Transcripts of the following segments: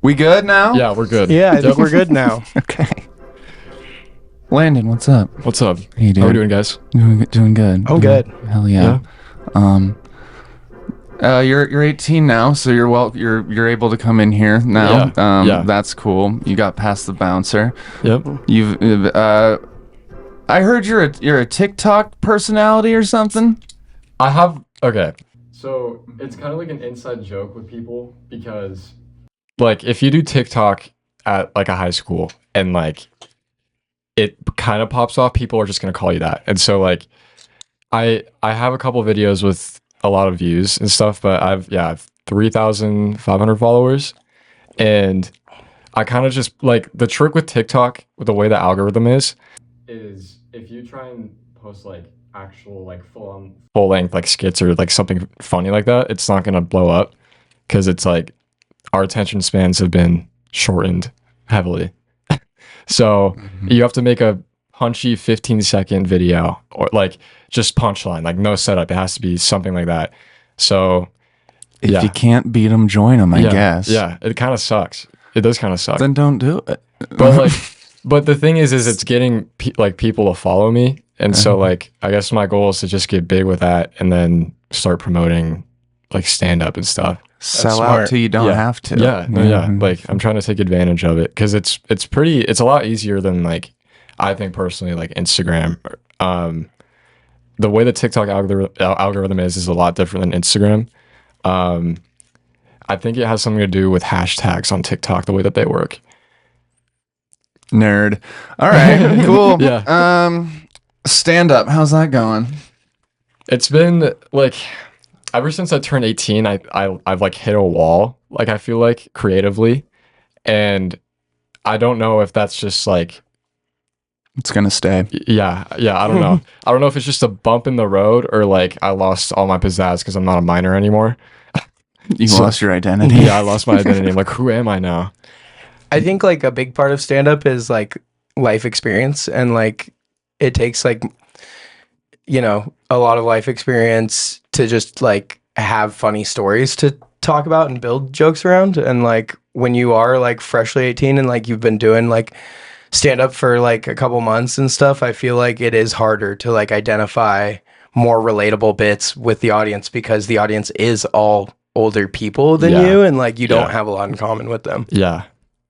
We good now? Yeah, we're good. Yeah, I think we're good now. Okay. Landon, what's up? What's up? Hey, dude. How are we doing, guys? Doing good. I'm good. Hell yeah. You're 18 now, so you're able to come in here now. Yeah. That's cool. You got past the bouncer. Yep. I heard you're a TikTok personality or something. Okay. So it's kind of like an inside joke with people because, like, if you do TikTok at like a high school and like it kind of pops off, people are just gonna call you that. And so like, I have a couple videos with a lot of views and stuff, but I've 3,500 followers, and I kind of just like the trick with TikTok with the way the algorithm is if you try and post like actual like full length like skits or like something funny like that, it's not gonna blow up because it's like our attention spans have been shortened heavily. So you have to make a punchy 15-second video or like just punchline, like no setup. It has to be something like that. So if you can't beat them, join them, I guess. Yeah, it kind of sucks. It does kind of suck. Then don't do it. But the thing is it's getting people to follow me. And so like, I guess my goal is to just get big with that and then start promoting like stand up and stuff. Sell out till you don't have to. Yeah. Like I'm trying to take advantage of it because it's a lot easier than like, I think personally, like Instagram. The way the TikTok algorithm is a lot different than Instagram. I think it has something to do with hashtags on TikTok, the way that they work. Nerd. All right, cool. Yeah. Stand up. How's that going? It's been like ever since I turned 18, I've like hit a wall. Like I feel like creatively, and I don't know if that's just like it's gonna stay. Yeah. I don't know. I don't know if it's just a bump in the road or like I lost all my pizzazz because I'm not a minor anymore. You lost your identity. Yeah, I lost my identity. I'm like, who am I now? I think like a big part of stand-up is like life experience, and like it takes like, you know, a lot of life experience to just like have funny stories to talk about and build jokes around. And like when you are like freshly 18 and like you've been doing like stand up for like a couple months and stuff, I feel like it is harder to like identify more relatable bits with the audience because the audience is all older people than you, and like you don't have a lot in common with them. Yeah.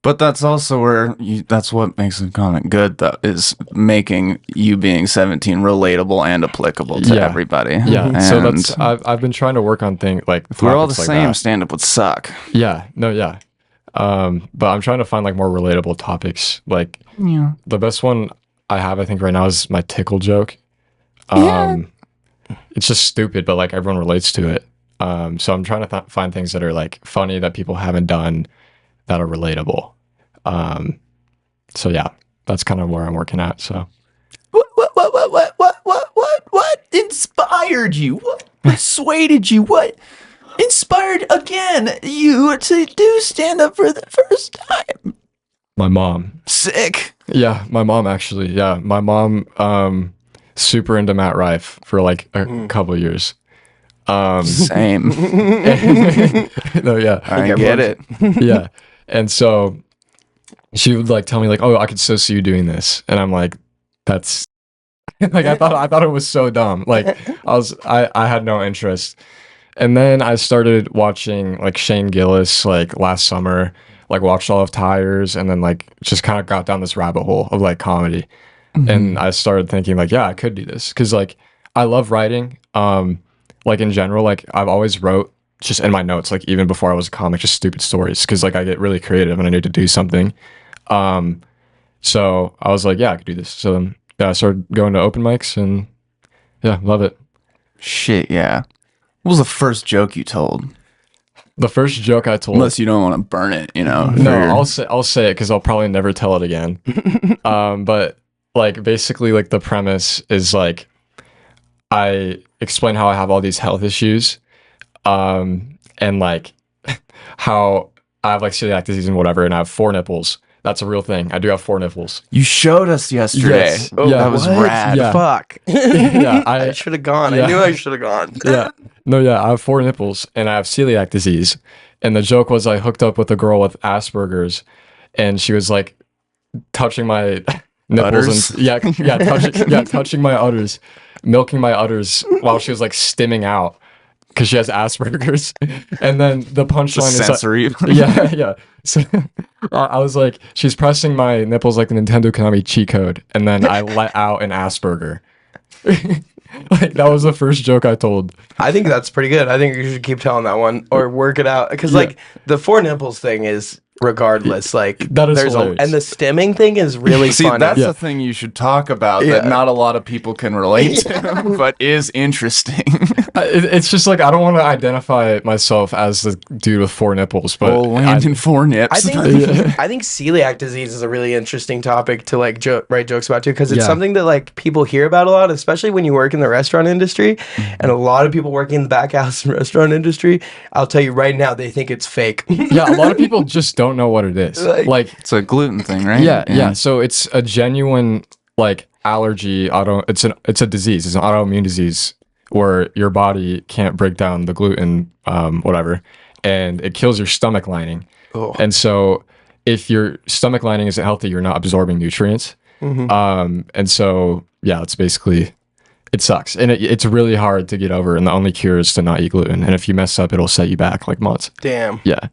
But that's also where that's what makes a comic good, though, is making you being 17 relatable and applicable to everybody. Yeah. And so that's I've been trying to work on things like if we're all the like same, stand up would suck. Yeah. No. Yeah. But I'm trying to find like more relatable topics. Like the best one I have, I think, right now is my tickle joke. It's just stupid, but like everyone relates to it. So I'm trying to find things that are like funny that people haven't done that are relatable. So yeah, that's kind of where I'm working at. So What inspired you? What persuaded you? What inspired again you to do stand up for the first time? my mom. Sick. Yeah, my mom actually. Yeah, my mom super into Matt Rife for like a couple of years. Same. No, yeah. I get it. Yeah. And so she would like tell me like, "Oh, I could so see you doing this," and I'm like, "That's like I thought it was so dumb." Like I had no interest, and then I started watching like Shane Gillis like last summer, like watched all of Tires, and then like just kind of got down this rabbit hole of like comedy, and I started thinking like, yeah, I could do this because like I love writing. Like in general, like I've always wrote just in my notes, like even before I was a comic, just stupid stories because like I get really creative and I need to do something. So I was like, yeah, I could do this. So then I started going to open mics and yeah, love it. Shit, yeah. What was the first joke you told? The first joke I told, unless you don't want to burn it, you know. No, I'll say it because I'll probably never tell it again. But like basically, like the premise is like I explain how I have all these health issues, and like how I have like celiac disease and whatever, and I have 4 nipples That's a real thing. I do have 4 nipples. You showed us yesterday. Yes. Oh, Yeah. that was What? rad. Yeah. Fuck. Yeah, I should have gone. Yeah. I knew I should have gone. Yeah. No, yeah, I have 4 nipples and I have celiac disease. And the joke was I hooked up with a girl with Asperger's and she was like touching my nipples Udders? and touching my udders, milking my udders while she was like stimming out because she has Asperger's. And then the punchline is Sensory. yeah. So I was like, she's pressing my nipples like the Nintendo Konami cheat code, and then I let out an Asperger. Like that was the first joke I told. I think that's pretty good. I think you should keep telling that one or work it out because Yeah. like the 4 nipples thing is regardless. Like That is there's hilarious. and the stimming thing is really See, funny. that's Yeah. the thing you should talk about Yeah. that not a lot of people can relate to, but is interesting. It's just like I don't want to identify myself as the dude with 4 nipples, but Oh, Landon 4 nips. I think I think celiac disease is a really interesting topic to like write jokes about too because it's Yeah. something that like people hear about a lot, especially when you work in the restaurant industry. And a lot of people working in the back house restaurant industry, I'll tell you right now, they think it's fake. yeah, a lot of people just don't know what it is. Like it's a gluten thing, right? yeah. So it's a genuine like allergy. It's a disease. It's an autoimmune disease where your body can't break down the gluten, whatever, and it kills your stomach lining. Oh. And so if your stomach lining isn't healthy, you're not absorbing nutrients. And so yeah, it's basically it sucks, and it's really hard to get over. And the only cure is to not eat gluten. And if you mess up, it'll set you back like months. Damn. Yeah.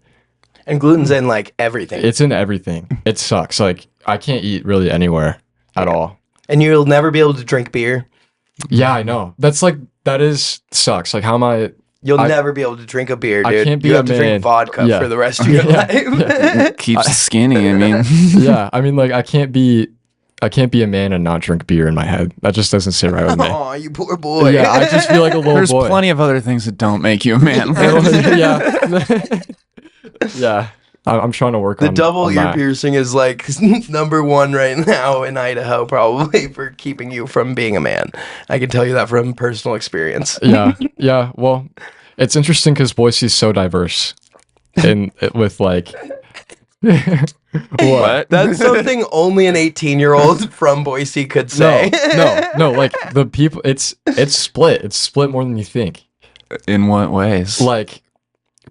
And gluten's in like everything. It's in everything. It sucks. Like I can't eat really anywhere at all. And you'll never be able to drink beer. Yeah, I know. That is sucks. Like how am I? You'll I- never be able to drink a beer, I dude. can't be you a have to man. drink vodka Yeah. for the rest of your Yeah. life. Keeps skinny, I mean. Yeah, I mean, like I can't be a man and not drink beer in my head. That just doesn't sit right with me. Oh, you poor boy. Yeah, I just feel like a little There's boy. plenty of other things that don't make you a man. yeah, yeah. I'm trying to work The on double on ear that. piercing is like number 1 right now in Idaho, probably for keeping you from being a man. I can tell you that from personal experience. Yeah. Well, it's interesting because Boise's so diverse, and with like. What? That's something only an 18-year-old from Boise could say. No. Like the people, it's split. It's split more than you think. In what ways? Like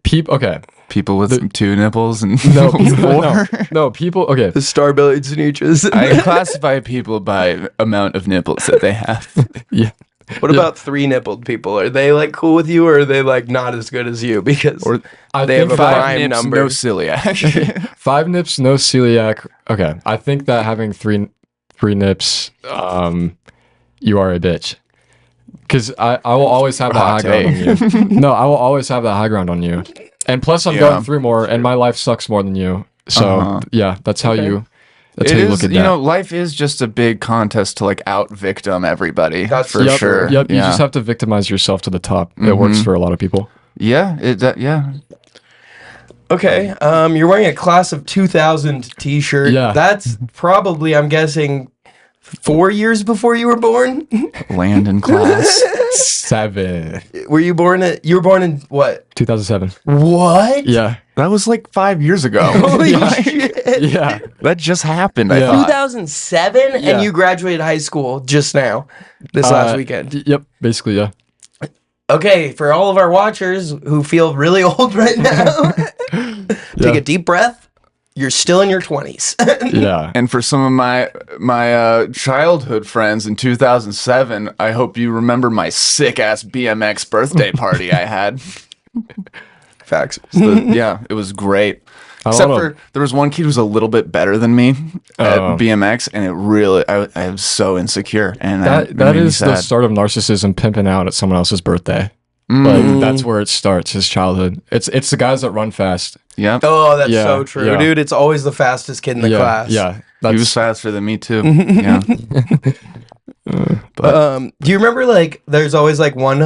people. Okay. People with 2 nipples and No. 4? No. People. Okay. The star-bellied snooches. I classify people by amount of nipples that they have. Yeah. What about 3-nippled people? Are they like cool with you, or are they like not as good as you because Or I they have think a 5 prime nips, number? no celiac. 5 nips, no celiac. Okay. I think that having three nips, you are a bitch. Because I will always have that high Hot ground on you. No, I will always have that high ground on you. And plus, I'm Yeah. going through more, and my life sucks more than you. So Uh-huh. yeah, that's how you. That's It how you is, look at that. you know, life is just a big contest to like out victim everybody. That's for Yep, sure. Yep. You Yeah. just have to victimize yourself to the top. It works for a lot of people. Yeah. Yeah. Okay, you're wearing a class of 2000 t-shirt. Yeah. That's probably, I'm guessing, 4 years before you were born. Landon class. 7. Were you born at? You were born in what? 2007. What? Yeah. That was like 5 years ago. Holy Like, shit! Yeah. that just happened, I Yeah. thought. 2007, Yeah. and you graduated high school just now, this last weekend. Yep. Basically, yeah. Okay, for all of our watchers who feel really old right now, take a deep breath. You're still in your 20s. Yeah. And for some of my childhood friends in 2007, I hope you remember my sick ass BMX birthday party I had. Facts. Yeah, it was great. I don't Except know. for there was one kid who was a little bit better than me at Oh. BMX, and it really I was so insecure, and That made me is the sad. start of narcissism, pimping out at someone else's birthday. Like that's where it starts. His childhood. It's the guys that run fast. Yep, Oh, that's Yeah, so true, yeah. dude. It's always the fastest kid in the yeah, class. Yeah. he That's was faster than me too. Yeah, Do you remember like there's always like one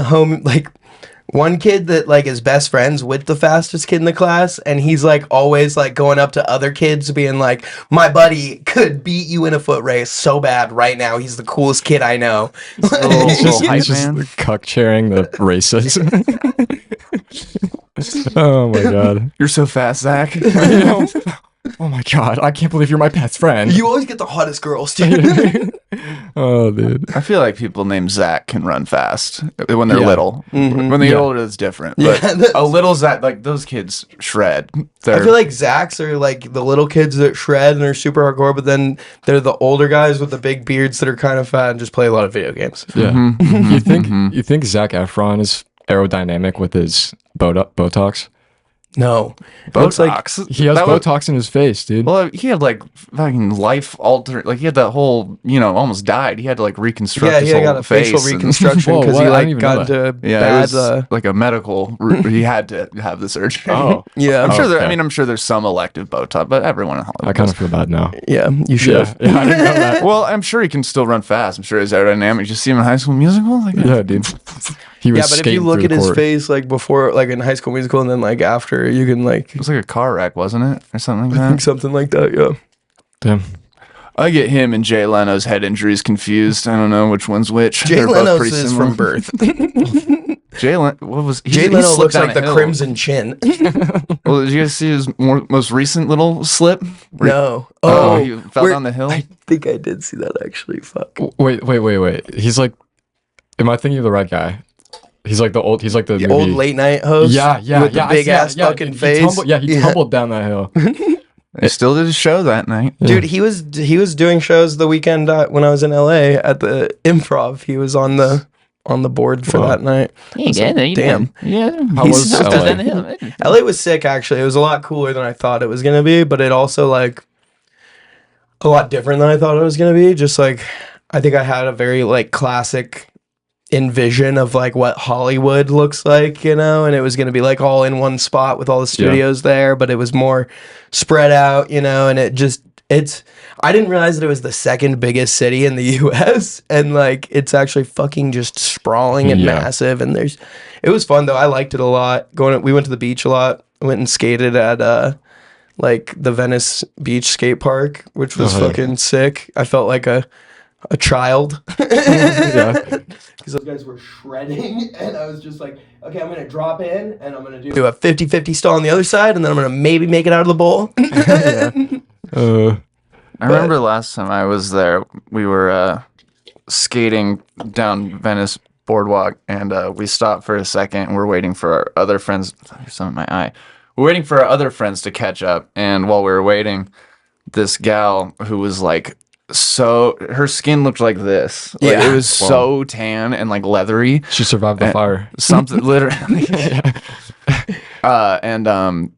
kid that like is best friends with the fastest kid in the class, and he's like always like going up to other kids being like, my buddy could beat you in a foot race so bad right now. He's the coolest kid I know. he's just, hype he's just man. cuck chairing the races. Oh my god. you're so fast, Zach. Oh my god, I can't believe you're my best friend. You always get the hottest girls, dude. Oh, dude. I feel like people named Zach can run fast when they're Yeah. little. Mhm. When they get Yeah. older, it's different. Yeah, But that's- a little Zach, like those kids shred. I feel like Zachs are like the little kids that shred and are super hardcore, but then they're the older guys with the big beards that are kind of fat and just play a lot of video games. Yeah. Mhm, You think Zac Efron is aerodynamic with his Botox? No, looks like Botox. He has That was- Botox in his face, dude. Well, he had like fucking life alter, like he had that whole, almost died. He had to like reconstruct yeah, his he whole got a face facial and- reconstruction Whoa, because what? he I like didn't even know got into Yeah, bad. it was like a medical. He had to have the surgery. Oh, Yeah, I'm sure there. I Okay. mean, I'm sure there's some elective Botox, but everyone in Hollywood. I kind does. of feel bad now. yeah, you should. Yeah, I didn't know that. Well, I'm sure he can still run fast. I'm sure he's aerodynamic. Did you see him in High School Musical? Like, Yeah, dude. He was Yeah, but if you skating look through at the his court. face like before, like in High School Musical, and then like after, you can like it was like a car wreck, wasn't it, or something like think that? something like that. Yeah. Damn. I get him and Jay Leno's head injuries confused. I don't know which one's which. Jay They're both Leno's pretty is similar. from birth. Jay Leno, what was Jay he Leno slipped looks down like a the hill. Crimson Chin. Well, did you guys see his most recent little slip? Where- No. Oh, Oh, he fell where- down the hill. I think I did see that actually. Fuck. Wait. He's like, am I thinking of the right guy? He's like the old. He's like the The movie. old late night host. Yeah, with the I big see ass that. fucking He face. tumbled, he tumbled down that hill. He still did a show that night. Dude, he was doing shows the weekend when I was in LA at the Improv. He was on the board for Wow. that night. Damn. Yeah. How was LA? LA was sick actually. It was a lot cooler than I thought it was gonna be, but it also like a lot different than I thought it was gonna be. Just like I think I had a very like classic envision of like what Hollywood looks like, and it was gonna be like all in one spot with all the studios there, but it was more spread out, and I didn't realize that it was the second biggest city in the US and like it's actually fucking just sprawling and Yeah. massive, and it was fun though. I liked it a lot. We went to the beach a lot. Went and skated at like the Venice Beach skate park, which was Oh, yeah. fucking sick. I felt like a child. Yeah. Because those guys were shredding, and I was just like, okay, I'm going to drop in, and I'm going to do a 50-50 stall on the other side, and then I'm going to maybe make it out of the bowl. I remember last time I was there, we were skating down Venice Boardwalk, and we stopped for a second. And we're waiting for our other friends. There's some in my eye. We're waiting for our other friends to catch up, and while we were waiting, this gal who was like her skin looked like this. Like, Yeah. it was so tan and like leathery. She survived the fire. Something literally. And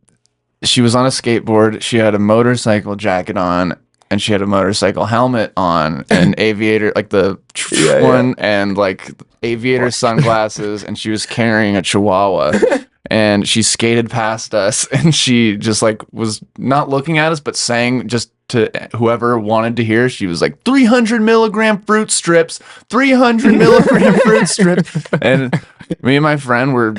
she was on a skateboard. She had a motorcycle jacket on, and she had a motorcycle helmet on, and aviator like the Yeah, one, and like aviator sunglasses, and she was carrying a chihuahua. And she skated past us, and she just like was not looking at us, but saying just to whoever wanted to hear. She was like 300 milligram fruit strips, 300 milligram fruit strips, and me and my friend were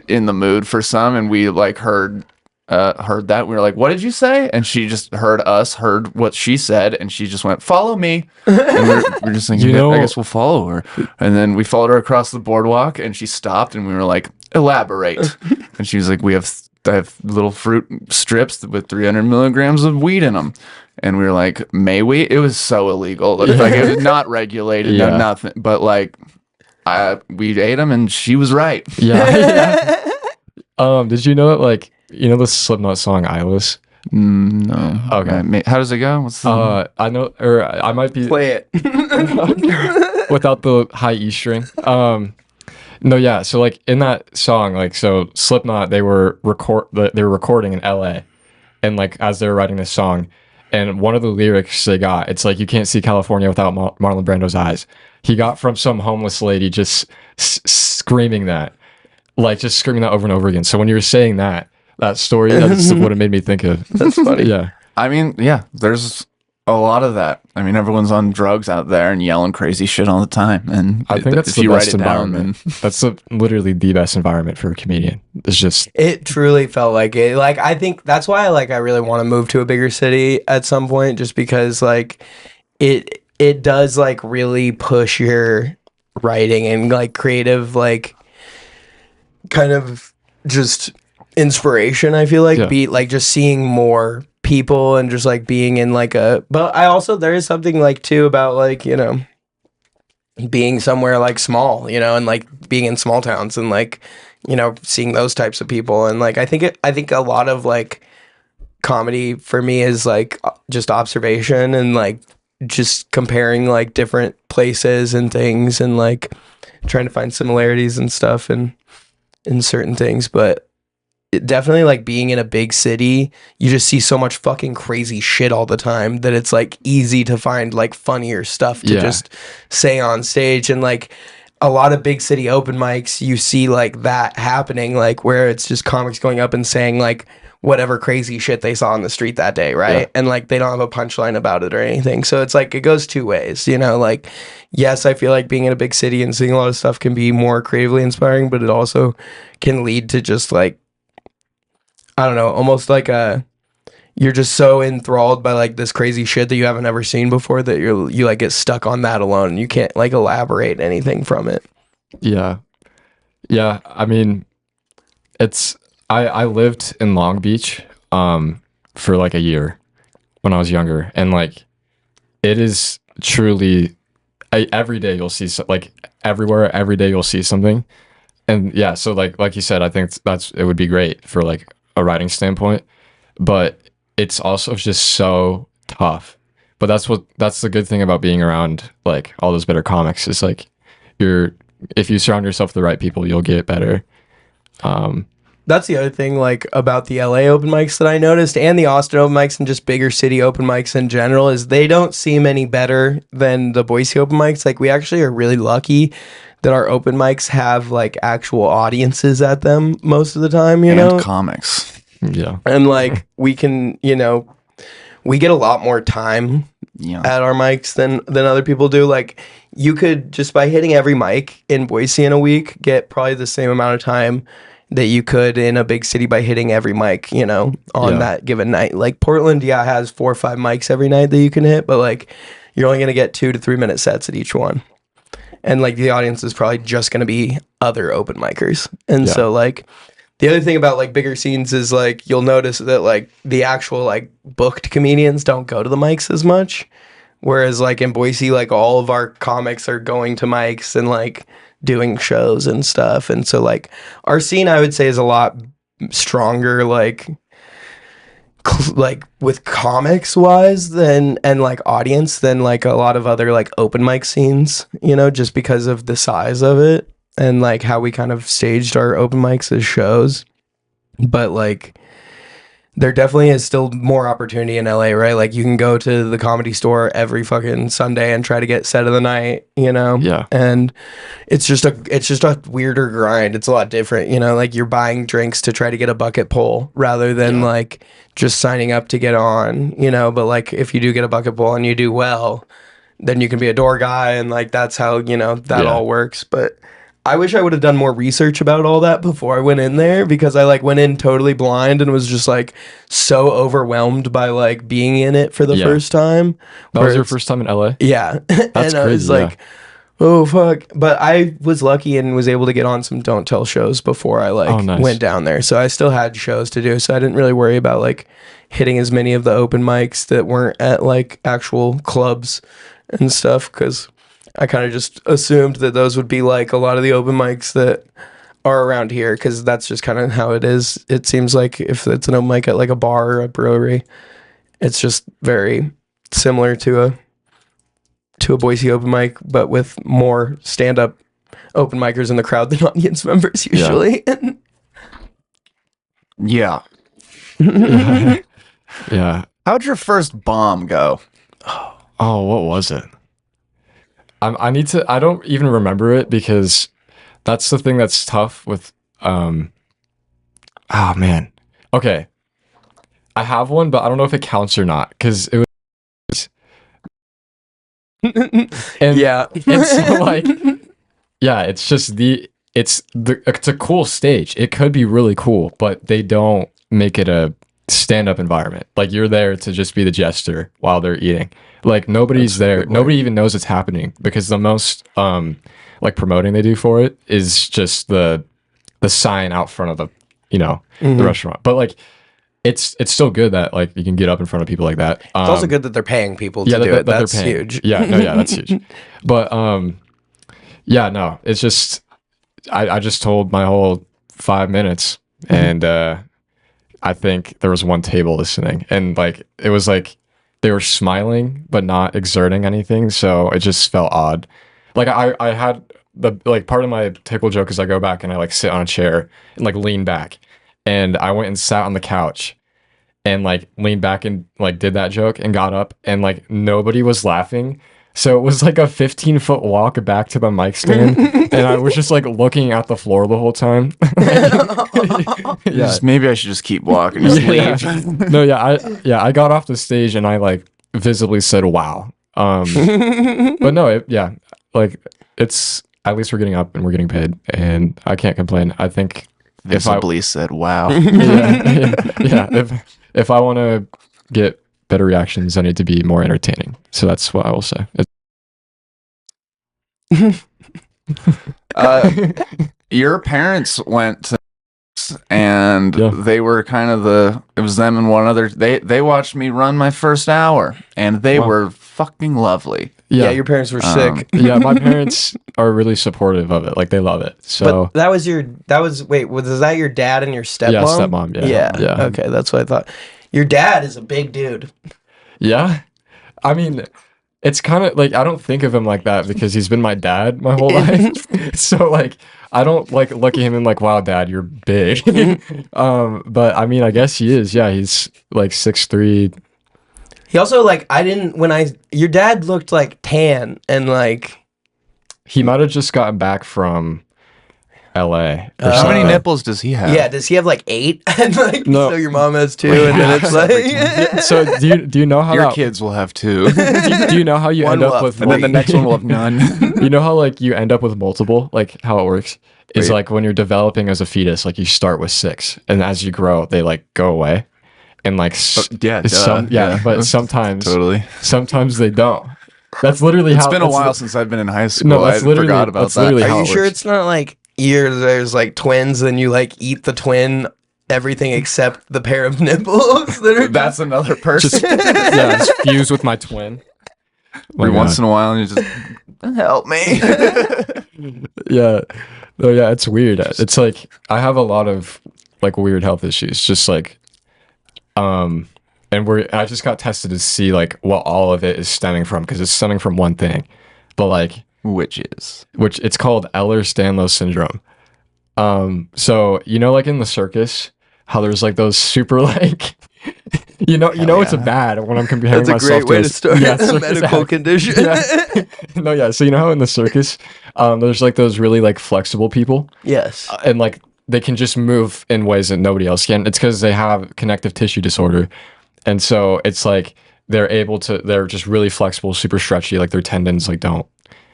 in the mood for some, and we like heard that. We were like, "What did you say?" And she just heard what she said, and she just went, "Follow me." And we're just thinking, I guess we'll follow her. And then we followed her across the boardwalk, and she stopped, and we were like, "Elaborate." And she was like, I have little fruit strips with 300 milligrams of weed in them. And we were like, "May we?" It was so illegal. Like it was not regulated, Yeah. no nothing. But like, we ate them, and she was right. Yeah. Did you know that like the Slipknot song "Eyeless"? No. Okay. How does it go? What's the I know, or I might be Play it. without the high E string. No, yeah. So like in that song, like so Slipknot, they were recording in LA, and like as they were writing this song, and one of the lyrics they got, it's like you can't see California without Marlon Brando's eyes. He got from some homeless lady just screaming that, like just screaming that over and over again. So when you were saying that story, that's what it made me think of. That's funny. Yeah. I mean, yeah, there's a lot of that. I mean, everyone's on drugs out there and yelling crazy shit all the time. And I think that's if the you write best it down, environment. then That's literally the best environment for a comedian. It's just It truly felt like it. Like I think that's why I really want to move to a bigger city at some point, just because like it does like really push your writing and like creative like kind of just inspiration. I feel like Yeah. be like just seeing more people and just like being in like but I also there is something like too about like, you know, being somewhere like small, you know, and like being in small towns and like, you know, seeing those types of people. And like I think a lot of like comedy for me is like just observation and like just comparing like different places and things and like trying to find similarities and stuff and in certain things. But definitely like being in a big city, you just see so much fucking crazy shit all the time that it's like easy to find like funnier stuff to just say on stage. And like a lot of big city open mics, you see like that happening, like where it's just comics going up and saying like whatever crazy shit they saw on the street that day, right? And like they don't have a punchline about it or anything. So it's like it goes two ways, you know, like yes, I feel like being in a big city and seeing a lot of stuff can be more creatively inspiring, but it also can lead to just like, I don't know, almost like you're just so enthralled by like this crazy shit that you haven't ever seen before that you like get stuck on that alone and you can't like elaborate anything from it. Yeah. I mean, I lived in Long Beach for like a year when I was younger, and like it is truly every day you'll see like everywhere, every day you'll see something. And yeah, so like you said, I think it would be great for like a writing standpoint, but it's also just so tough. But that's the good thing about being around like all those better comics is like if you surround yourself with the right people, you'll get better. That's the other thing like about the LA open mics that I noticed and the Austin open mics and just bigger city open mics in general is they don't seem any better than the Boise open mics. Like we actually are really lucky that our open mics have like actual audiences at them most of the time, you know? And comics. Yeah. And like we can, you know, we get a lot more time at our mics than other people do. Like you could just by hitting every mic in Boise in a week get probably the same amount of time that you could in a big city by hitting every mic, you know, on that given night. Like Portland, has 4 or 5 mics every night that you can hit, but like you're only going to get 2 to 3 minute sets at each one. And like the audience is probably just going to be other open micers. And so like the other thing about like bigger scenes is like you'll notice that like the actual like booked comedians don't go to the mics as much. Whereas like in Boise, like all of our comics are going to mics and like doing shows and stuff. And so like our scene I would say is a lot stronger like with comics wise than and like audience than like a lot of other like open mic scenes, you know, just because of the size of it and like how we kind of staged our open mics as shows. But like there definitely is still more opportunity in LA, right? Like you can go to the Comedy Store every fucking Sunday and try to get set of the night, you know? Yeah. And it's just a weirder grind. It's a lot different, you know? Like you're buying drinks to try to get a bucket pull rather than like just signing up to get on, you know? But like if you do get a bucket pull and you do well, then you can be a door guy and like that's how, you know, that all works. But I wish I would have done more research about all that before I went in there because I like went in totally blind and was just like so overwhelmed by like being in it for the first time. That was your first time in LA? Yeah. That's and I was like, oh fuck. But I was lucky and was able to get on some Don't Tell shows before I like went down there. So I still had shows to do. So I didn't really worry about like hitting as many of the open mics that weren't at like actual clubs and stuff because I kind of just assumed that those would be like a lot of the open mics that are around here because that's just kind of how it is. It seems like if it's an open mic at like a bar or a brewery, it's just very similar to a Boise open mic, but with more stand-up open micers in the crowd than audience members usually. Yeah. Yeah. How'd your first bomb go? Oh, what was it? I don't even remember it because that's the thing that's tough with, oh man. Okay. I have one, but I don't know if it counts or not because it was, and it's like, yeah, it's just it's a cool stage. It could be really cool, but they don't make it a stand-up environment. Like you're there to just be the jester while they're eating. Like nobody's there. Nobody even knows it's happening because the most like promoting they do for it is just the sign out front of the the restaurant. But like it's still good that like you can get up in front of people like that. It's also good that they're paying people to do it. That's huge. Yeah, no, yeah, that's huge. But yeah, no, it's just I just told my whole 5 minutes, and I think there was one table listening, and like it was like they were smiling but not exerting anything, so it just felt odd. Like I had the like part of my tickle joke is I go back and I like sit on a chair and like lean back, and I went and sat on the couch and like leaned back and like did that joke and got up, and like nobody was laughing. So it was like a 15-foot walk back to the mic stand, and I was just like looking at the floor the whole time. Yeah, maybe I should just keep walking. Just leave. No, I got off the stage and I like visibly said, "Wow." But no, like it's at least we're getting up and we're getting paid, and I can't complain. I think Visibly said, "Wow." If I want to get better reactions, I need to be more entertaining. So that's what I will say. Your parents went to, and Yeah. they were kind of it was them and one other. They watched me run my first hour, and they Wow. were fucking lovely. Yeah, your parents were sick. Yeah, my parents are really supportive of it. Like they love it. So But was that your dad and your stepmom? yeah, stepmom. Yeah. Okay, that's what I thought. Your dad is a big dude. Yeah. I mean, it's kind of like I don't think of him like that because he's been my dad my whole life. So like I don't like look at him and like, wow, dad, you're big. But I mean, I guess he is. Yeah, he's like 6'3". He also like your dad looked like tan and like He might have just gotten back from LA. or How many something. nipples does he have? yeah, does he have like 8? And like No. so your mom has 2 and then it's like So do you know how Your that, kids will have 2. do you know how you One end will up have with And then the next one will have none. You know how like you end up with multiple, like how it works is Wait. like when you're developing as a fetus, like you start with 6, and as you grow, they like go away, and like but sometimes they don't. That's literally It's how been a that's while li- since I've been in high school. No, I that's literally forgot about that's that. literally Are how you it sure works. it's not like there's like twins and you like eat the twin everything except the pair of nipples that are That's another person. Just fuse with my twin. Every once in a while, and you just help me. Yeah. No, yeah, it's weird. It's like I have a lot of like weird health issues. Just like and I just got tested to see like what all of it is stemming from, because it's stemming from one thing. But like Which it's called Ehlers-Danlos syndrome. So you know, like in the circus, how there's like those super like you know it's a bad when I'm comparing That's a myself great way to start a circus medical act. condition. Yeah. No, yeah. So you know how in the circus, there's like those really like flexible people, Yes. and like they can just move in ways that nobody else can. It's because they have connective tissue disorder, and so it's like they're just really flexible, super stretchy. Like their tendons like don't.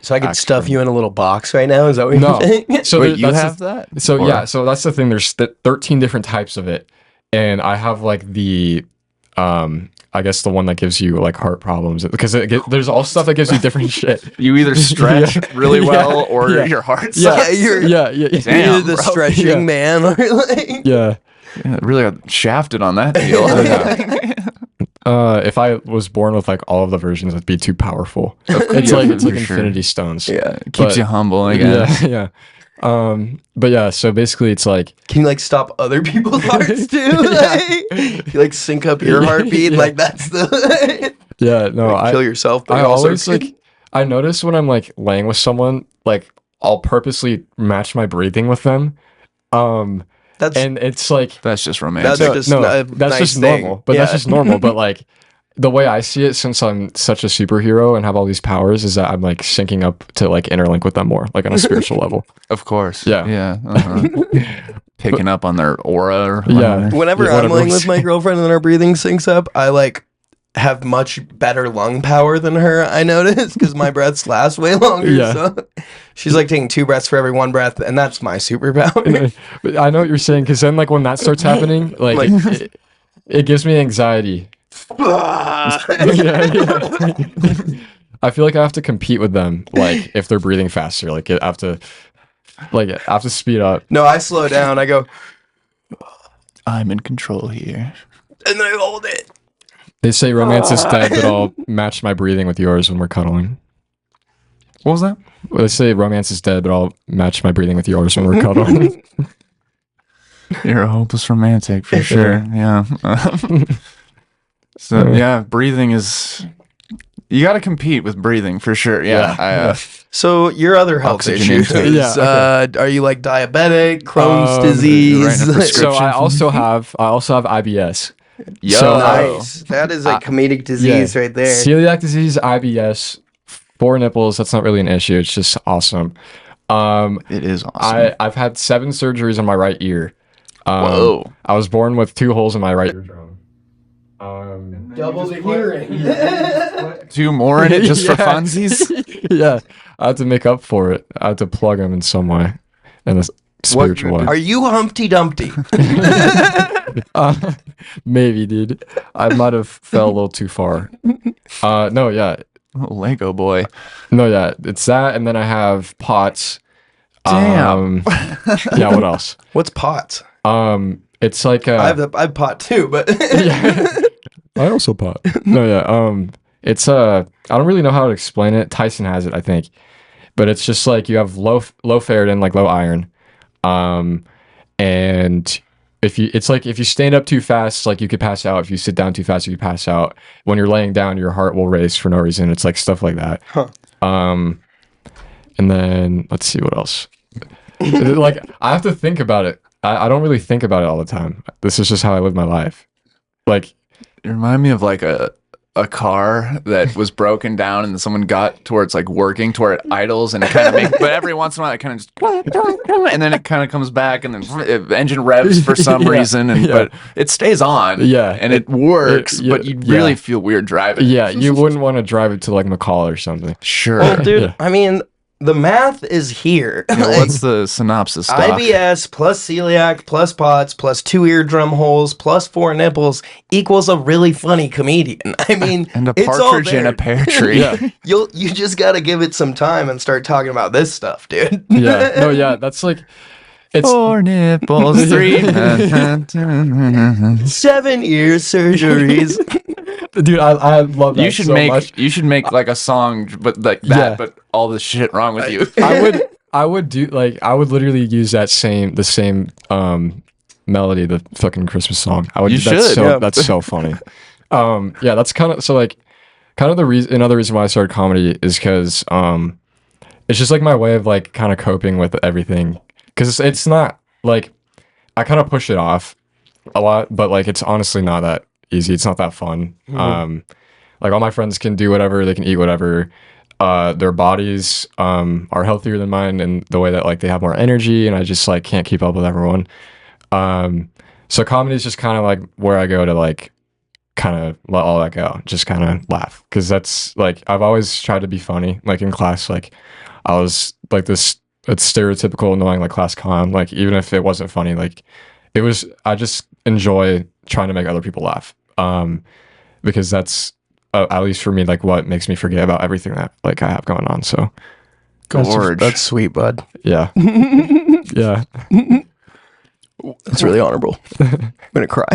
So I could Act stuff from- you in a little box right now? Is that what No. you're saying? So Wait, you that's have the, that? So Or- yeah, so that's the thing. There's 13 different types of it, and I have like the, I guess the one that gives you like heart problems, because there's all stuff that gives you different shit. You either stretch Yeah. really well Yeah. or Yeah. your heart Yeah, sucks. you're Yeah. Damn, you're the bro. stretching Yeah. man. Or like, Yeah. Yeah, really got shafted on that deal. If I was born with like all of the versions, it'd be too powerful. It's Yeah, like for sure. infinity stones. yeah. Keeps But- you humble, I guess. Yeah. But yeah, so basically it's like Can you like stop other people's hearts too? Like, you like sync up your heartbeat? Yeah. Like that's the yeah, no, like, kill yourself. But I also always like I notice when I'm like laying with someone, like I'll purposely match my breathing with them. that's And it's like That's just that's romantic. just a that's nice just thing. normal. But that's Yeah. just normal. But like the way I see it, since I'm such a superhero and have all these powers, is that I'm like syncing up to like interlink with them more, like on a spiritual level. Of course. Yeah. Yeah. Picking up on their aura or Yeah. whatever. Whenever Yeah, I'm whatever laying we with my say. girlfriend and our breathing syncs up, I like have much better lung power than her. I notice because my breaths last way longer. Yeah. So she's like taking 2 breaths for every 1 breath, and that's my superpower. But I know what you're saying, because then like when that starts happening, like it gives me anxiety. Yeah. I feel like I have to compete with them, like if they're breathing faster, like I have to speed up. No, I slow down. I go. I'm in control here. and then I hold it. They say romance is dead, but I'll match my breathing with yours when we're cuddling. What was that? Well, they say romance is dead, but I'll match my breathing with yours when we're cuddling. You're a hopeless romantic for sure. Yeah. So yeah, breathing is. You got to compete with breathing for sure. Yeah. So your other health Oxygen issues, intake. Yeah, are you like diabetic, Crohn's Writing a disease? So I also have IBS. Yo. So, Nice. That is a comedic disease right there. Celiac disease, IBS, 4 nipples. That's not really an issue. It's just awesome. It is awesome. I've had 7 surgeries on my right ear. Whoa. I was born with 2 holes in my right eardrum. Double the hearing. 2 more in it just for Yeah. funsies? Yeah, I had to make up for it. I had to plug them in some way, in a spiritual way. Are you Humpty Dumpty? Maybe, dude. I might have fell a little too far. No, yeah. Oh, Lego boy. No, yeah. It's that, and then I have POTS. Damn. Yeah, what else? What's POTS? It's like I have pot too, but yeah. I also pot. No, yeah. It's I don't really know how to explain it. Tyson has it, I think. But it's just like you have low ferritin, like low iron. And if you stand up too fast, like you could pass out. If you sit down too fast, you could pass out. When you're laying down, your heart will race for no reason. It's like stuff like that. Huh. And then let's see what else. Like I have to think about it. I don't really think about it all the time. This is just how I live my life. Like It reminded me of like a car that was broken down and someone got to where it's like working to where it idles and it kind of makes, but every once in a while it kind of just, and then it kind of comes back and then engine revs for some reason, and but it stays on. Yeah. And it works, but you really feel weird driving. yeah, you wouldn't want to drive it to like McCall or something. Sure. well, dude, Yeah. I mean, the math is here. Yeah, what's the synopsis, Doc? IBS plus celiac plus POTS plus 2 eardrum holes plus 4 nipples equals a really funny comedian. I mean, And a it's all partridge in there. a pear tree. Yeah. You just got to give it some time and start talking about this stuff, dude. Yeah. No, yeah. That's like it's 4 nipples, 3. 7 ear surgeries. dude, I love that You should so make much. you should make like a song, but like that, Yeah. but all the shit wrong with you. I would do like I would literally use the same melody, the fucking Christmas song. I would. You That's should, so, yeah. That's so funny. Yeah, that's kind of so like kind of the reason. Another reason why I started comedy is because it's just like my way of like kind of coping with everything. Because it's not like I kind of push it off a lot, but like it's honestly not that easy. It's not that fun. Like all my friends can do whatever, they can eat whatever. Their bodies are healthier than mine in the way that like they have more energy, and I just like can't keep up with everyone. So comedy is just kind of like where I go to like kind of let all that go, just kind of laugh, because that's like I've always tried to be funny. Like in class, like I was like this. It's stereotypical annoying like class clown. Like even if it wasn't funny, like it was. I just enjoy trying to make other people laugh. Because that's at least for me like what makes me forget about everything that like I have going on. So Gorge. That's sweet, bud. yeah, yeah. That's really honorable. I'm gonna cry.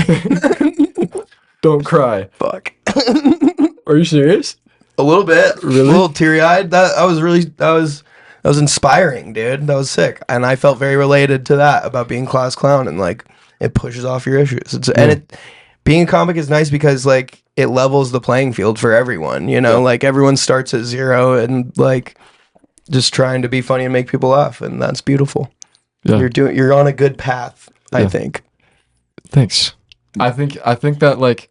Don't cry. Fuck. Are you serious? A little bit. Really? A little teary-eyed. That was inspiring, dude. That was sick. And I felt very related to that about being class clown, and like it pushes off your issues. And being a comic is nice because like it levels the playing field for everyone, you know? Like everyone starts at 0 and like just trying to be funny and make people laugh, and that's beautiful. Yeah. You're on a good path, I Yeah. think. Thanks. I think that like,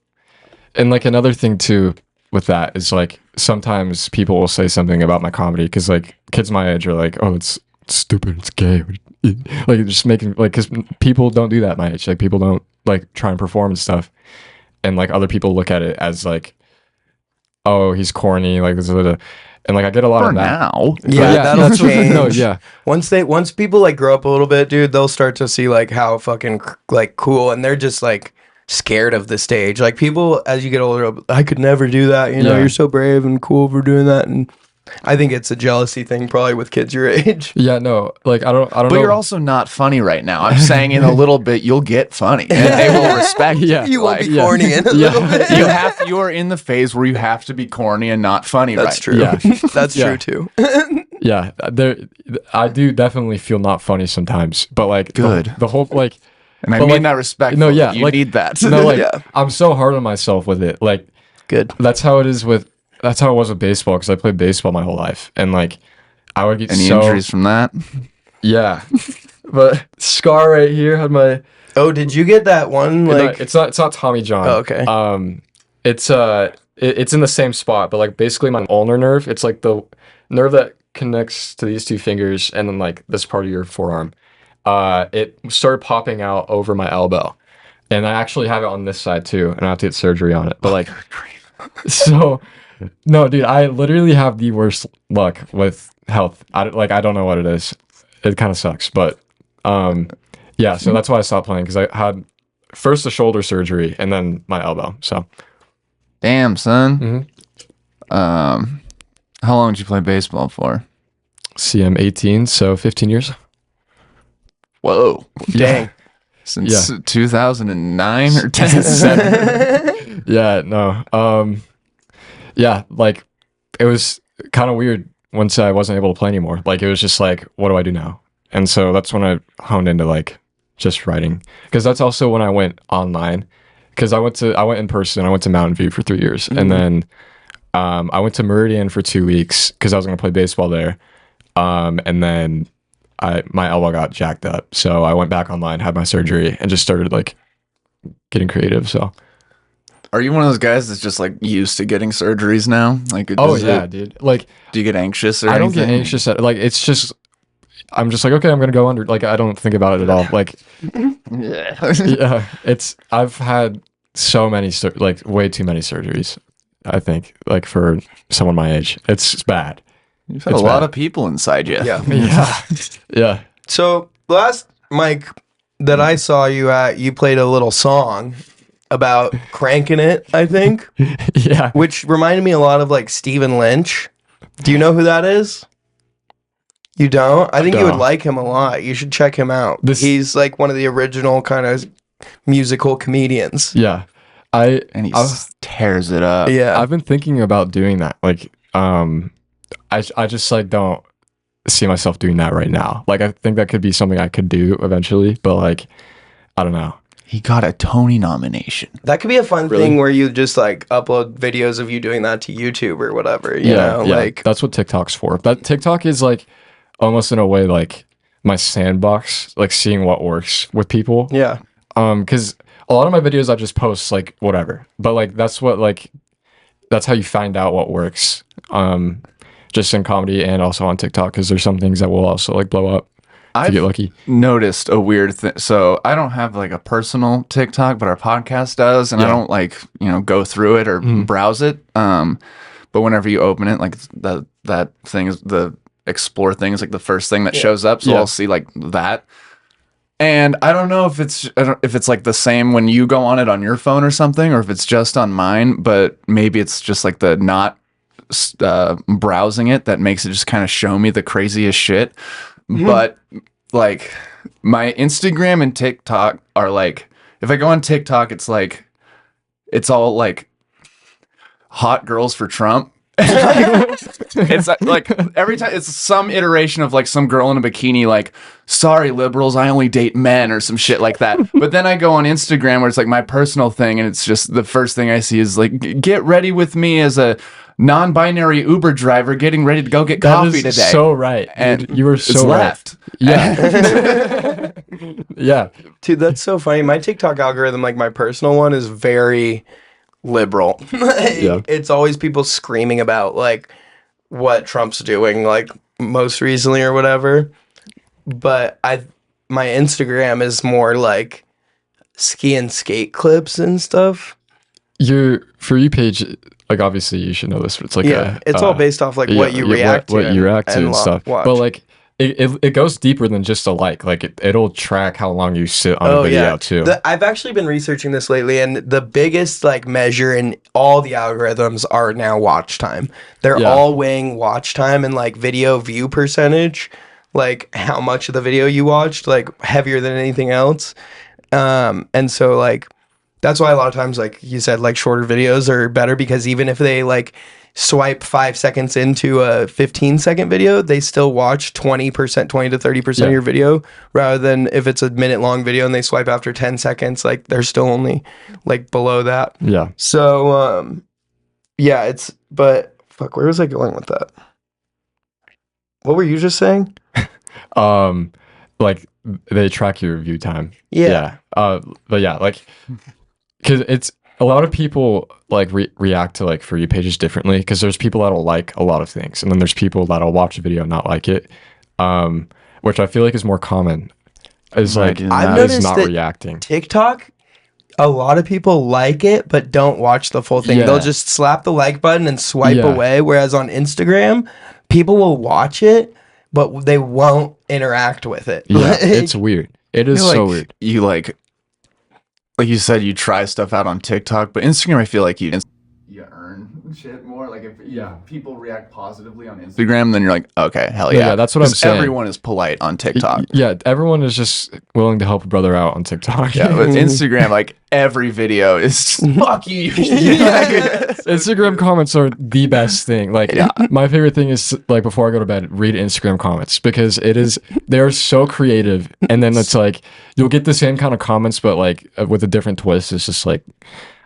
and like another thing too with that is like sometimes people will say something about my comedy because like kids my age are like, oh, it's stupid, it's gay, like just making like, because people don't do that at my age. Like people don't like try and perform and stuff, and like other people look at it as like, oh, he's corny, like this, and like I get a lot For of that. now. Yeah, that'll that's what- change. No, yeah, Once people like grow up a little bit, dude, they'll start to see like how fucking like cool, and they're just like scared of the stage. Like people, as you get older, I could never do that. You know, Yeah. you're so brave and cool for doing that, and I think it's a jealousy thing, probably with kids your age. Yeah, no, like I don't But know. you're also not funny right now. I'm saying in a little bit you'll get funny, and they will respect you. Yeah. You won't be yeah. corny in a little bit. You are in the phase where you have to be corny and not funny. That's right? true. Yeah. That's Yeah. true too. Yeah, I do definitely feel not funny sometimes, but like Good. the whole like And I But, mean like, that respectfully. no, yeah, you like- need that. no, like Yeah. I'm so hard on myself with it. Like Good. that's how it was with baseball because I played baseball my whole life, and like I would get Any so injuries from that? yeah, but scar right here had my Oh, did you get that one? Like, it's not Tommy John. Oh, okay. It's in the same spot, but like basically my ulnar nerve. It's like the nerve that connects to these two fingers and then like this part of your forearm. It started popping out over my elbow, and I actually have it on this side too, and I have to get surgery on it. But like, so no, dude, I literally have the worst luck with health. I don't know what it is. It kind of sucks, but yeah. So that's why I stopped playing because I had first the shoulder surgery and then my elbow. So Damn, son. Mhm. How long did you play baseball for? see, I'm 18, so 15 years. Whoa. dang. Since 2009 or 10? Yeah, no. Yeah, like it was kind of weird once I wasn't able to play anymore. Like it was just like, what do I do now? And so that's when I honed into like just writing, because that's also when I went online. Because I went in person. I went to Mountain View for 3 years, and then I went to Meridian for 2 weeks because I was going to play baseball there. And then my elbow got jacked up, so I went back online, had my surgery, and just started like getting creative. So Are you one of those guys that's just like used to getting surgeries now? Like, dude. Like do you get anxious or I don't get anything? anxious at like it's just I'm just like, okay, I'm gonna go under. Like I don't think about it at all. Like Yeah. yeah, I've had so many like way too many surgeries. I think like for someone my age, it's bad. You've had It's a lot bad. of people inside you. Yeah. Yeah, yeah. So last mic that I saw you at, you played a little song about cranking it, I think, Yeah. which reminded me a lot of like Stephen Lynch. Do you know who that is? You don't? I think you would No. like him a lot. You should check him out. He's like one of the original kind of musical comedians. Yeah. And he tears it up. Yeah. I've been thinking about doing that. Like, I just like don't see myself doing that right now. Like, I think that could be something I could do eventually, but like, I don't know. He got a Tony nomination. That could be a fun Really? thing where you just like upload videos of you doing that to YouTube or whatever. You know, yeah. like That's what TikTok's for. That TikTok is like almost in a way like my sandbox, like seeing what works with people. yeah. Because a lot of my videos I just post like whatever, but like that's how you find out what works. Just in comedy and also on TikTok, because there's some things that will also like blow up if you get lucky. Noticed a weird thing. So I don't have like a personal TikTok, but our podcast does, and I Yeah. don't like go through it or browse it. But whenever you open it, like that thing is the explore thing is like the first thing that shows up. So Yeah. I'll see like that. And I don't know if it's like the same when you go on it on your phone or something, or if it's just on mine. But maybe it's just like the not browsing it that makes it just kind of show me the craziest shit. But like my Instagram and TikTok are like, if I go on TikTok, it's like it's all like hot girls for Trump. It's like every time it's some iteration of like some girl in a bikini, like, sorry liberals, I only date men, or some shit like that. But then I go on Instagram where it's like my personal thing, and it's just the first thing I see is like, get ready with me as a non-binary Uber driver getting ready to go get coffee today. So right, And you were it's so right. left. Yeah, yeah. Dude, that's so funny. My TikTok algorithm, like my personal one, is very liberal. Like, Yeah. It's always people screaming about like what Trump's doing, like most recently or whatever. But my Instagram is more like ski and skate clips and stuff. Your For You page, like obviously you should know this, but it's like Yeah, it's all based off like what you react to. what you react to and stuff. watch. But like it goes deeper than just a like. Like it'll track how long you sit on a video too. I've actually been researching this lately, and the biggest like measure in all the algorithms are now watch time. They're all weighing watch time and like video view percentage, like how much of the video you watched, like heavier than anything else. And so like that's why a lot of times, like you said, like shorter videos are better, because even if they like swipe 5 seconds into a 15-second video, they still watch 20%, 20 to 30% of your video, rather than if it's a minute long video and they swipe after 10 seconds, like they're still only like below that. Yeah. So, but fuck, where was I going with that? What were you just saying? Like they track your view time. Yeah. But yeah, like, because it's a lot of people like react to like For You pages differently, because there's people that'll like a lot of things, and then there's people that'll watch a video and not like it, which I feel like is more common. Is like I've noticed not that reacting. TikTok, a lot of people like it but don't watch the full thing. Yeah. They'll just slap the like button and swipe Yeah. away, whereas on Instagram, people will watch it but they won't interact with it. Yeah, it's weird. It is so weird. You like you said, you try stuff out on TikTok, but Instagram, I feel like you earn shit more. Like if people react positively on Instagram, then you're like, okay, hell yeah. Yeah, that's what I'm 'Cause saying. Everyone is polite on TikTok. Yeah, everyone is just willing to help a brother out on TikTok. Yeah, with Instagram, like every video is fuck you. Instagram comments are the best thing. Like my favorite thing is like before I go to bed, read Instagram comments, because they're so creative, and then it's like you'll get the same kind of comments but like with a different twist. It's just like,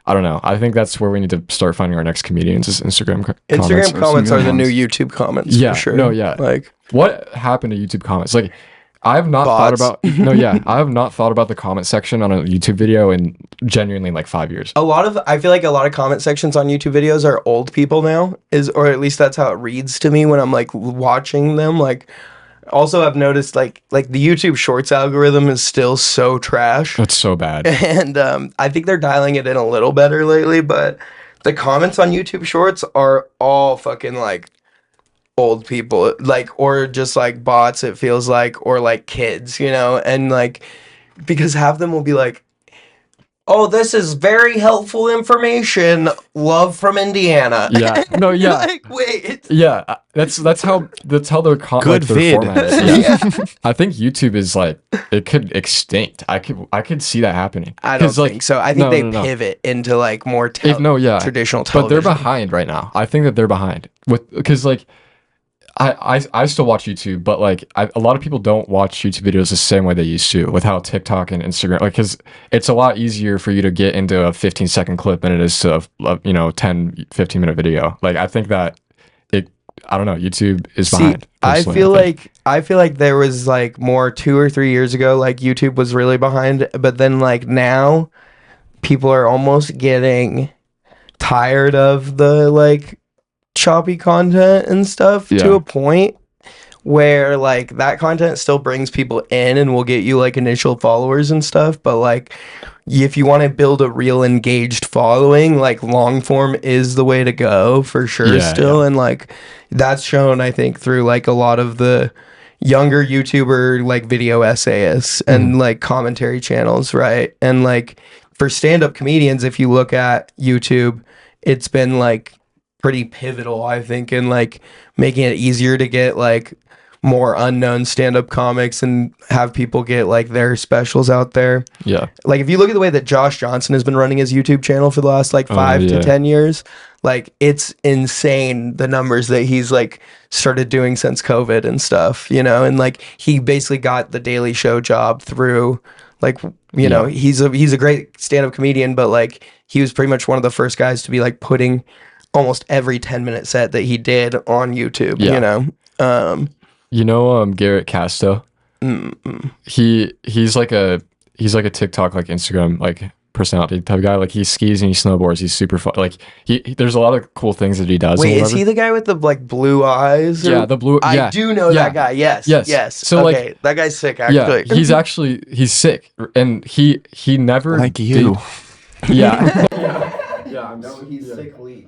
I don't know. I think that's where we need to start finding our next comedians, is Instagram comments. Instagram comments are the new YouTube comments. Yeah, for sure. no, yeah. Like, what happened to YouTube comments? Like, I have not Bots. thought about I have not thought about the comment section on a YouTube video in genuinely like 5 years. I feel like a lot of comment sections on YouTube videos are old people now, or at least that's how it reads to me when I'm like watching them. Like, also I've noticed like the YouTube Shorts algorithm is still so trash. That's so bad. And I think they're dialing it in a little better lately, but the comments on YouTube Shorts are all fucking like old people, like, or just like bots, it feels like, or like kids, and like, because half of them will be like, oh, this is very helpful information, love from Indiana. Yeah. No, yeah. Like, wait. Yeah, that's how they're Good vid. formatted. Yeah. I think YouTube is like, it could extinct. I could see that happening. I don't like, think so. I think no. pivot into like more traditional television. But they're behind right now. I think that they're behind because like I still watch YouTube, but like a lot of people don't watch YouTube videos the same way they used to, with how TikTok and Instagram, like, because it's a lot easier for you to get into a 15-second clip than it is to a 10, 15-minute video. Like, I think that I don't know, YouTube is behind. I feel like there was like more 2 or 3 years ago, like YouTube was really behind, but then like now people are almost getting tired of the like choppy content and stuff to a point where like that content still brings people in and will get you like initial followers and stuff, but like if you want to build a real engaged following, like long form is the way to go for sure still. And like that's shown, I think, through like a lot of the younger YouTuber like video essayists and like commentary channels, right? And like for stand-up comedians, if you look at YouTube, it's been like pretty pivotal, I think, in like making it easier to get like more unknown stand-up comics and have people get like their specials out there. Yeah. Like if you look at the way that Josh Johnson has been running his YouTube channel for the last like 5 to 10 years, like it's insane the numbers that he's like started doing since COVID and stuff, and like he basically got the Daily Show job through like, he's a great stand-up comedian, but like he was pretty much one of the first guys to be like putting almost every 10-minute set that he did on YouTube, Garrett Casto. He's like a TikTok, like Instagram, like personality type guy. Like he skis and he snowboards. He's super fun. Like there's a lot of cool things that he does. Wait, is he the guy with the like blue eyes? Yeah, the blue. I do know that guy. Yes. So okay, like that guy's sick. Actually, yeah, he's sick, and he never like you. Yeah. He's sickly.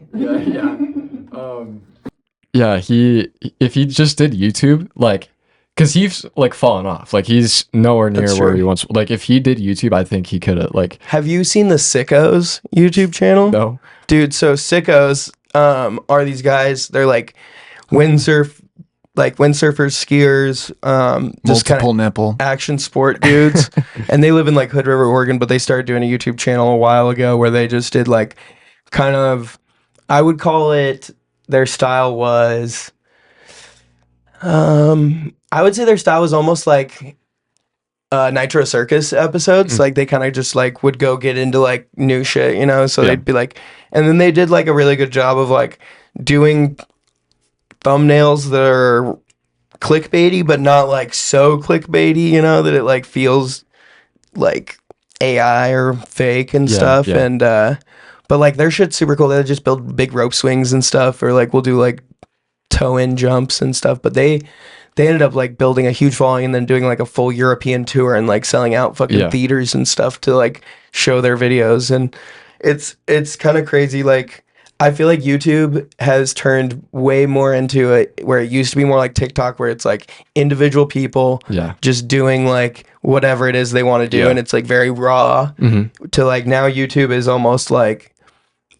Yeah, if he just did YouTube, like because he's like fallen off. Like he's nowhere near That's where true. he wants. Like if he did YouTube, I think he could have like Have you seen the Sickos YouTube channel? no. Dude, so Sickos are these guys, they're like windsurfers, skiers, just kind Multiple of nipple. action sport dudes. And they live in like Hood River, Oregon, but they started doing a YouTube channel a while ago where they just did like kind of, I would call it, their style was I would say their style was almost like Nitro Circus episodes. Like they kind of just like would go get into like new shit, you know? So Yeah. they'd be like, and then they did like a really good job of like doing thumbnails that are clickbaity, but not like so clickbaity, you know, that it like feels like AI or fake and Yeah, stuff. yeah. And, but like their shit's super cool. They just build big rope swings and stuff, or like we'll do like toe in jumps and stuff. But they ended up like building a huge following and then doing like a full European tour and like selling out fucking Yeah. theaters and stuff to like show their videos. And it's kind of crazy. Like I feel like YouTube has turned way more into it where it used to be more like TikTok, where it's like individual people Yeah. just doing like whatever it is they want to do, Yeah. and it's like very raw. To like now YouTube is almost like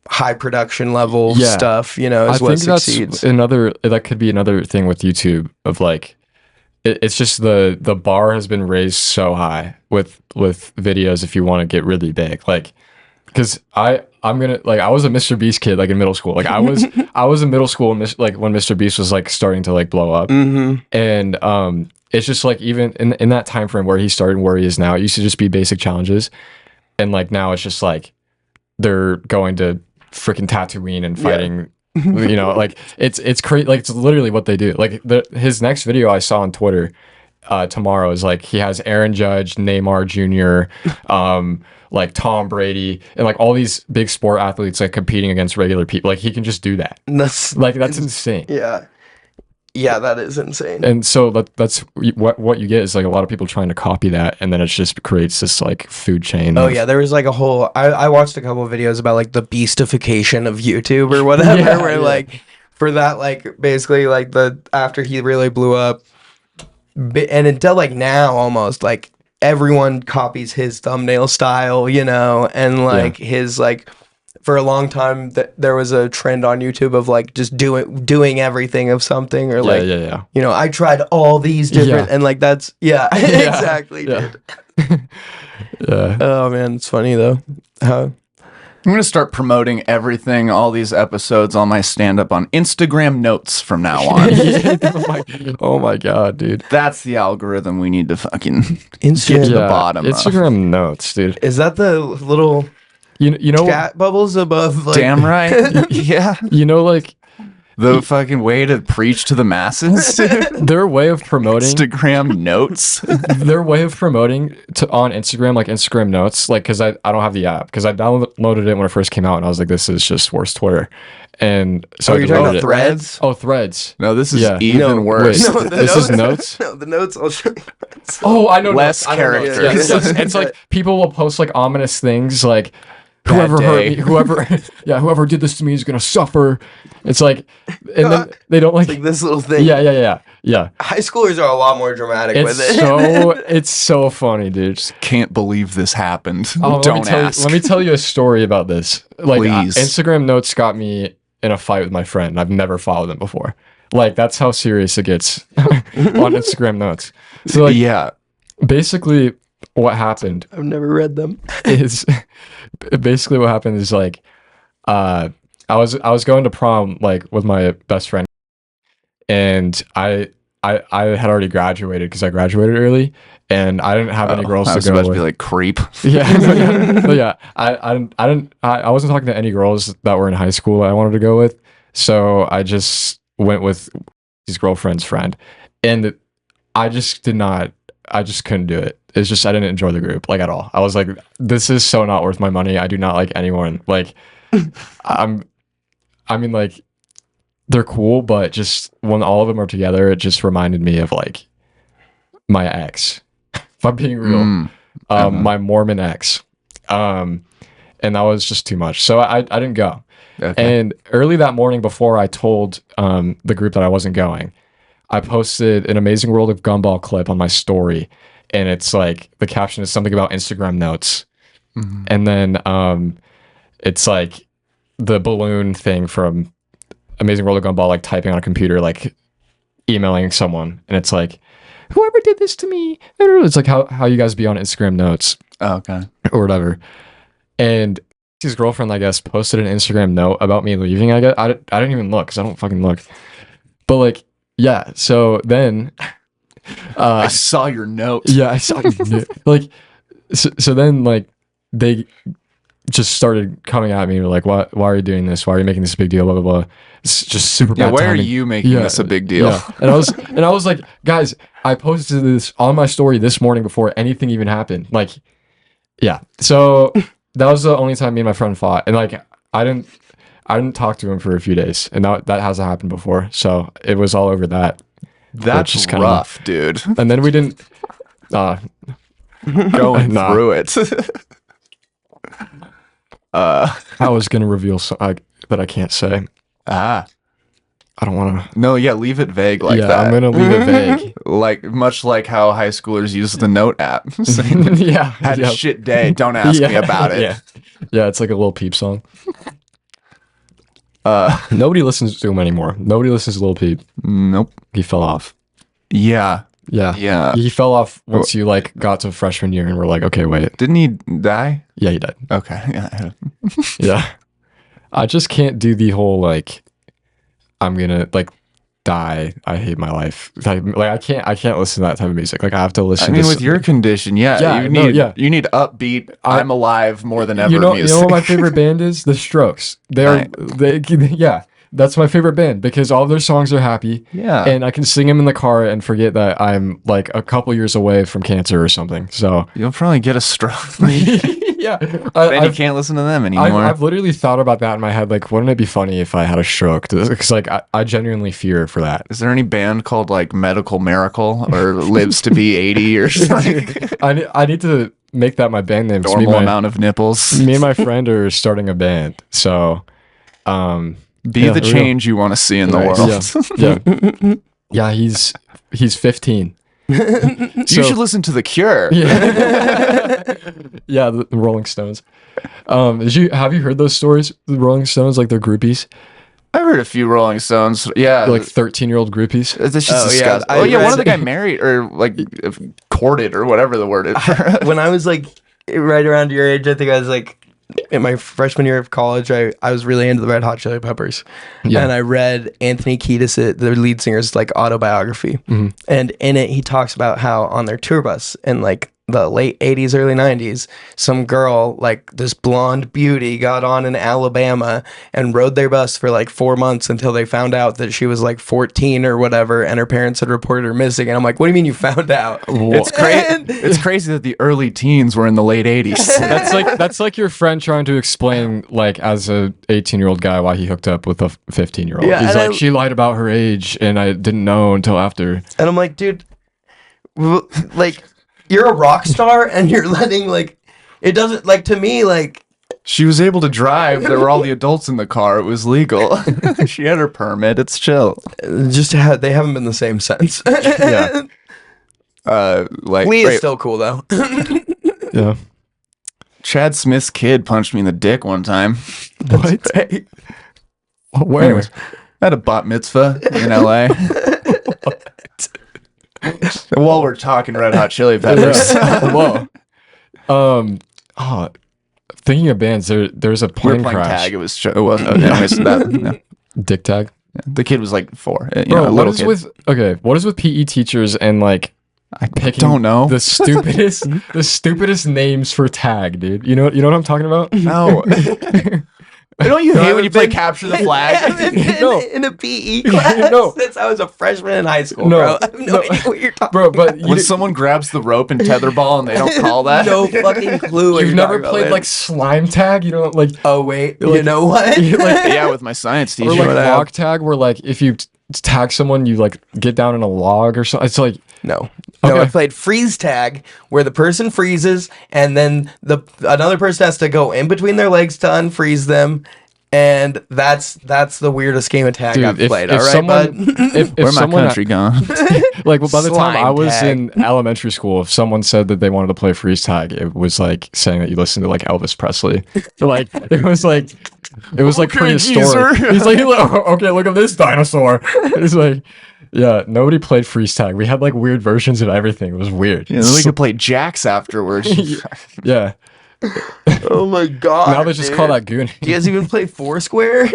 high production level Yeah. stuff, you know, is I what think succeeds. that's that could be another thing with YouTube of like it's just the bar has been raised so high with videos if you want to get really big. Like because I'm gonna like I was a Mr. Beast kid like in middle school. Like I was in middle school when like when Mr. Beast was like starting to like blow up. And it's just like even in that time frame where he started and where he is now, it used to just be basic challenges. And like now it's just like they're going to freaking Tatooine and fighting you know, like it's crazy. Like it's literally what they do. Like his next video I saw on Twitter tomorrow is like he has Aaron Judge, Neymar Jr., like Tom Brady, and like all these big sport athletes like competing against regular people. Like he can just do that. That's Like that's insane. yeah, that is insane. And so that's what you get is like a lot of people trying to copy that, and then it just creates this like food chain. Oh of- yeah, there was like a whole. I watched a couple of videos about like the beastification of YouTube or whatever, Yeah, where yeah. like for that like basically like the after he really blew up, and until like now almost like everyone copies his thumbnail style, you know, and like his like. For a long time, there was a trend on YouTube of like just doing everything of something, or like yeah. you know, I tried all these different, Yeah. and like that's exactly, Yeah. dude. Yeah. Oh man, it's funny though. How I'm going to start promoting everything, all these episodes, all my stand up on Instagram notes from now on. Oh my god, dude. That's the algorithm we need to fucking Instagram to the bottom of. Instagram notes, dude. is that the little You know chat bubbles above? Like, Damn right. Yeah. you know like The fucking way to preach to the masses. their way of promoting Instagram notes. their way of promoting on Instagram, like Instagram notes, like because I don't have the app because I downloaded it when it first came out and I was like, this is just worse Twitter. And so Oh, I you're talking deleted about it. Threads? Oh, Threads. No, this is Yeah. even No, worse. wait. This is notes? No, the notes. I'll show you. Oh, I know. Less notes. I know notes. characters. Yeah, it's like people will post like ominous things like whoever Bad hurt day. me, whoever did this to me is gonna suffer. It's like, and then they don't like. Like this little thing. Yeah. High schoolers are a lot more dramatic It's with it. it's so funny, dude. Can't believe this happened. Oh, Don't ask. let me tell you a story about this. Like, Please. Instagram notes got me in a fight with my friend. I've never followed them before. Like, that's how serious it gets on Instagram notes. So, like, Yeah. basically, what happened I've never read them. is basically what happened is like, I was going to prom like with my best friend, and I had already graduated because I graduated early, and I didn't have any girls I to was go about to with. be like creep. Yeah. I wasn't talking to any girls that were in high school I wanted to go with, so I just went with his girlfriend's friend, and I just couldn't do it. It's just I didn't enjoy the group like at all. I was like, this is so not worth my money. I do not like anyone. Like, I mean, like, they're cool, but just when all of them are together, it just reminded me of like my ex. If I'm being real, my Mormon ex, and that was just too much. So I didn't go. Okay. And early that morning, before I told the group that I wasn't going, I posted an Amazing World of Gumball clip on my story, and it's like the caption is something about Instagram notes, and then it's like the balloon thing from Amazing World of Gumball, like typing on a computer, like emailing someone, and it's like, whoever did this to me. It's like how you guys be on Instagram notes, Okay. or whatever. And his girlfriend, I guess, posted an Instagram note about me leaving. I guess I didn't even look because I don't fucking look. But like, yeah. So then, I saw your note. yeah, I saw like. So then, like, they just started coming at me like, why are you doing this? Why are you making this a big deal? Blah blah blah. It's just super Yeah, bad why are timing. you making this a big deal? Yeah. And I was like, guys, I posted this on my story this morning before anything even happened. Like, yeah. So that was the only time me and my friend fought, and like I didn't talk to him for a few days, and that hasn't happened before. So it was all over that. That's just kinda rough, dude. And then we didn't. Going through it. I was gonna reveal that I can't say. Ah. I don't want to. No, yeah, leave it vague like Yeah, that. I'm gonna leave it vague. Like much like how high schoolers use the note app. Saying, Yeah. had yeah. a shit day, don't ask me about it. Yeah. Yeah, it's like a little Peep song. Nobody listens to him anymore. Nobody listens to Lil Peep. Nope. He fell off. Yeah. Yeah. Yeah. He fell off once you like got to freshman year and we're like, okay, wait. Didn't he die? Yeah, he died. Okay. Yeah. Yeah. I just can't do the whole like I'm gonna like die. I hate my life. Like I can't listen to that type of music. Like I have to listen I mean, to with your condition, Yeah, you no, need yeah. you need upbeat, I'm alive more than ever you know music. what my favorite band is? The Strokes. Yeah. That's my favorite band because all of their songs are happy. Yeah. And I can sing them in the car and forget that I'm like a couple years away from cancer or something. So You'll probably get a stroke. yeah. Then you can't listen to them anymore. I've literally thought about that in my head. Like, wouldn't it be funny if I had a stroke? Because like I genuinely fear for that. Is there any band called like Medical Miracle or Lives to Be 80 or something? I need to make that my band name. Normal amount of nipples. Me and my friend are starting a band. So Be the change you want to see in the world. Yeah. Yeah, he's 15. You should listen to The Cure. Yeah, yeah, the Rolling Stones. Have you heard those stories? The Rolling Stones, like they're groupies, I've heard a few Rolling Stones. Yeah, like 13-year-old groupies. That's just Oh, yeah. disgusting. I Oh yeah, one read- of the guy married or like courted or whatever the word is. When I was like right around your age, I think I was like in my freshman year of college, I was really into the Red Hot Chili Peppers. Yeah. And I read Anthony Kiedis, the lead singer's like autobiography. And in it, he talks about how on their tour bus in like the late 80s, early 90s, some girl, like this blonde beauty, got on in Alabama and rode their bus for like 4 months until they found out that she was like 14 or whatever, and her parents had reported her missing. And I'm like, what do you mean you found out? It's crazy. It's crazy that the early teens were in the late 80s. That's like your friend trying to explain, like, as a 18-year-old guy why he hooked up with a 15-year-old. Yeah, He's and like, she lied about her age, and I didn't know until after. And I'm like, dude, like, you're a rock star and you're letting, like, it doesn't, like, to me, like, She was able to drive. There were all the adults in the car. It was legal. She had her permit. It's chill. they haven't been the same since. Yeah. Like Lee is still cool, though. Yeah. Chad Smith's kid punched me in the dick one time. What? Where? Anyways, I had a bat mitzvah in LA. While we're talking Red Hot Chili Peppers. Whoa. Thinking of bands, there's a We were plane playing crash. tag. It was anyways, that, yeah. Dick tag. The kid was like 4. You Bro, know, a what little is kid. what is with PE teachers and like I picking don't know. the stupidest names for tag, dude? You know what I'm talking about? No. Don't you hate when you play capture the flag? No. In a PE class No. since I was a freshman in high school, No. bro. I have no No. idea what you're talking Bro, but When someone grabs the rope and tetherball and they don't call that? no fucking clue. What you've you're never talking played about, like man. slime tag? You know, like Oh wait, you like- know what? like Yeah, with my science teacher. or like what I log tag, where like if you tag someone, you like get down in a log or something. It's like No, I Okay. played freeze tag, where the person freezes and then another person has to go in between their legs to unfreeze them, And that's the weirdest game of tag Dude, I've if- played. if All right, someone- bud. if Where my someone country gone? like well, by the time Slime I was tag. in elementary school, if someone said that they wanted to play freeze tag, it was like saying that you listen to like Elvis Presley. So, like it was like prehistoric. He's like, okay, look at this dinosaur. He's like, yeah, nobody played freeze tag. We had like weird versions of everything. It was weird. Yeah, then we could play jacks afterwards. Yeah. Oh my god. Now they just call that goon. Do you guys even play Foursquare?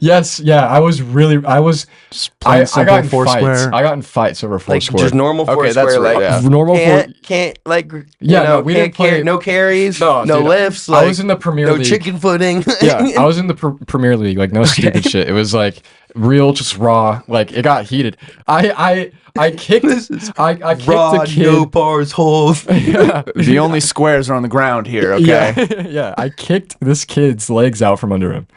Yes, yeah. I was I simple got in Foursquare. fights. I got in fights over like Foursquare. just normal Okay, Foursquare, that's right, like yeah. Normal can't like Yeah, you no, know, we can't didn't play- no carries, No, no dude, lifts, I like was in the Premier no League. chicken footing. Yeah, I was in the Premier League, like no stupid shit. It was like real, just raw. Like it got heated. I kicked. I kicked Raw, a kid. no bars, holes. Yeah. The only squares are on the ground here, okay? Yeah, yeah. I kicked this kid's legs out from under him,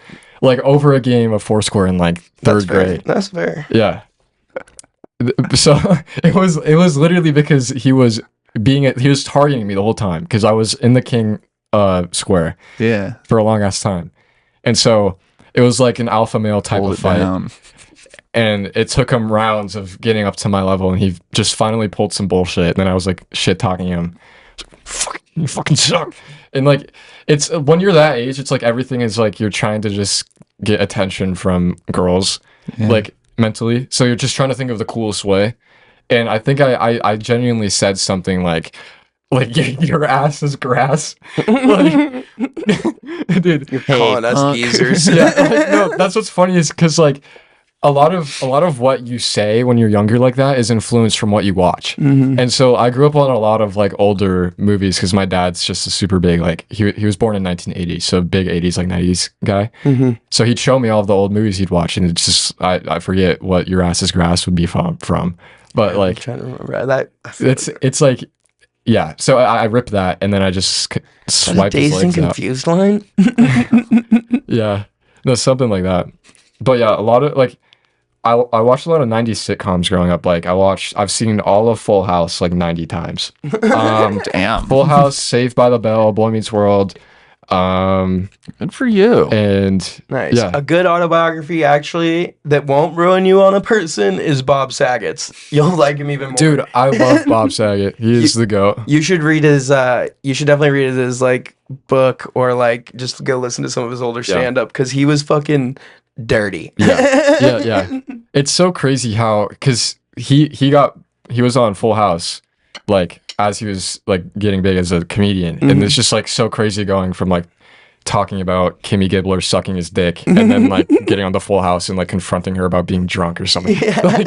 like over a game of Foursquare in like third grade. That's fair. Yeah. So it was literally because he was targeting me the whole time because I was in the king square Yeah. for a long ass time, and so it was like an alpha male type Hold of it fight. down. And it took him rounds of getting up to my level, and he just finally pulled some bullshit. And then I was like shit talking him. Fuck, you fucking suck. And like, it's when you're that age, it's like everything is like you're trying to just get attention from girls, like mentally. So you're just trying to think of the coolest way. And I think I genuinely said something like your ass is grass. Like, dude, You're calling us geezers. yeah, like, no, that's what's funny is because like a lot of what you say when you're younger like that is influenced from what you watch. And so I grew up on a lot of like older movies because my dad's just a super big like he was born in 1980, so big 80s like 90s guy. So he'd show me all of the old movies he'd watch, and it's just I forget what Your Ass is Grass would be from, but I'm like trying to remember that. it's like yeah. So I ripped that, and then I just swiped his Dazed and legs out. Confused line. Yeah, no, something like that. But yeah, a lot of like, I watched a lot of 90s sitcoms growing up. Like I've seen all of Full House like 90 times. Damn. Full House, Saved by the Bell, Boy Meets World, Good for you. and Nice. yeah, A good autobiography, actually, that won't ruin you on a person is Bob Saget's. You'll like him even more. dude, I love Bob Saget. He is the goat. You should read his. You should definitely read his like book, or like just go listen to some of his older stand up because he was fucking dirty. Yeah. It's so crazy how because he was on Full House like as he was like getting big as a comedian, and it's just like so crazy going from like talking about Kimmy Gibbler sucking his dick and then like getting on the Full House and like confronting her about being drunk or something. Like,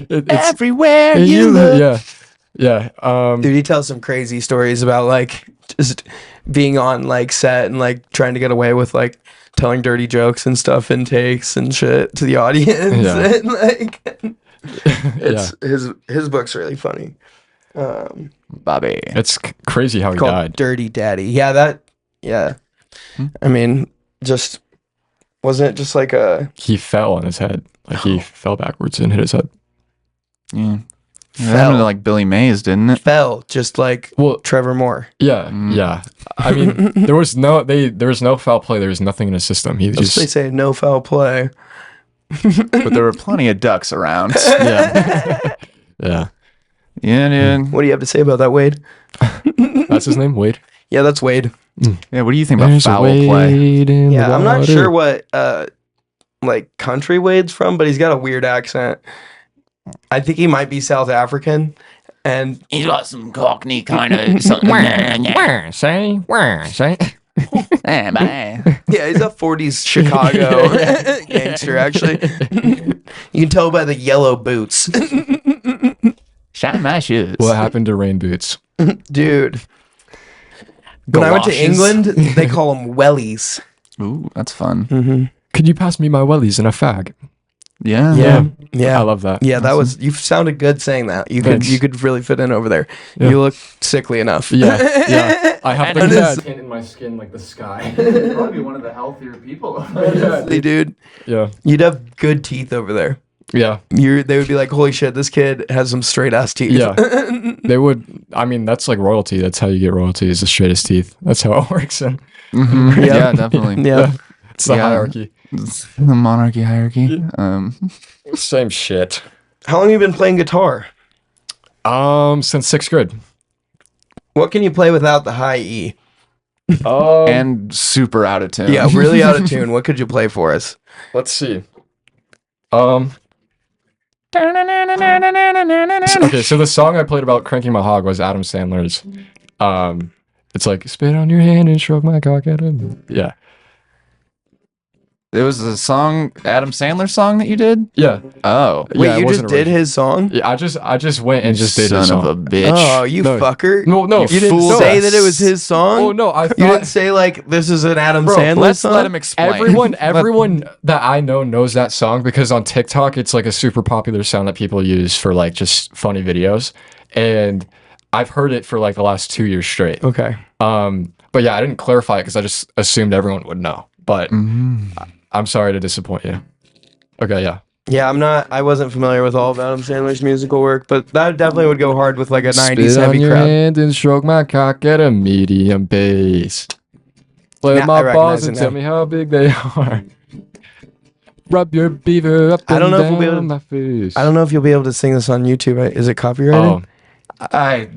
it's Everywhere you look. yeah. Dude, he tells some crazy stories about like just being on like set and like trying to get away with like telling dirty jokes and stuff in takes and shit to the audience. Yeah. And like it's his book's really funny. Bobby. It's crazy how he Called died. Dirty Daddy. Yeah. I mean, just wasn't it just like a He fell on his head. Like he fell backwards and hit his head. Yeah. It Fell. happened to like Billy Mays, didn't it? fell just like Well, Trevor Moore. yeah. I mean, there was no foul play. There was nothing in his system. He They just say no foul play. But there were plenty of ducks around. yeah. Yeah, dude. What do you have to say about that, Wade? That's his name, Wade. Yeah, that's Wade. Yeah, what do you think about There's a foul play? Wade in the Yeah, I'm not water. sure what like country Wade's from, but he's got a weird accent. I think he might be South African, and He's got some Cockney kind of something. Where, say? Yeah, bye. yeah, he's a 40s Chicago gangster. Actually, you can tell by the yellow boots, Shine my shoes. What happened to rain boots? dude. When I went to Galoshes. England, they call them wellies. Ooh, that's fun. Could you pass me my wellies in a fag? Yeah. Yeah. I love that. Yeah, that was you sounded good saying that. Thanks. You could really fit in over there. Yeah. You look sickly enough. Yeah. I have And the skin in my skin like the sky. Probably one of the healthier people. Hey, dude, Yeah. you'd have good teeth over there. Yeah. They would be like, holy shit, this kid has some straight ass teeth. Yeah. They would. I mean, that's like royalty. That's how you get royalty. Is the straightest teeth. That's how it works. And Mhm. Yeah, definitely. yeah. It's the hierarchy. It's the monarchy hierarchy. Same shit. How long have you been playing guitar? Since 6th grade. What can you play without the high E? And super out of tune. Yeah, really out of tune. What could you play for us? Let's see. Okay, so the song I played about cranking my hog was Adam Sandler's. It's like spit on your hand and stroke my cock at him. Yeah. It was a song, Adam Sandler song that you did? Yeah. Oh. Wait, Yeah, it you just wasn't did original. his song? Yeah, I just went and just did Son his of song. a bitch. Oh, you No. fucker. No, You didn't fooled say us. that it was his song? Oh no, I You didn't thought say like this is an Adam Bro, Sandler Let's song? let him explain. everyone that I know knows that song because on TikTok it's like a super popular sound that people use for like just funny videos, and I've heard it for like the last 2 years straight. Okay. But yeah, I didn't clarify it because I just assumed everyone would know. But I'm sorry to disappoint you. Okay, yeah. Yeah, I wasn't familiar with all of Adam Sandler's musical work, but that definitely would go hard with like a 90s Spit on heavy your crowd. hand and stroke my cock at a medium bass. Play Nah, I my recognize balls it and now. tell me how big they are. Rub your beaver up I don't and know if we'll be down able to- my face. I don't know if you'll be able to sing this on YouTube. Is it copyrighted? Oh, I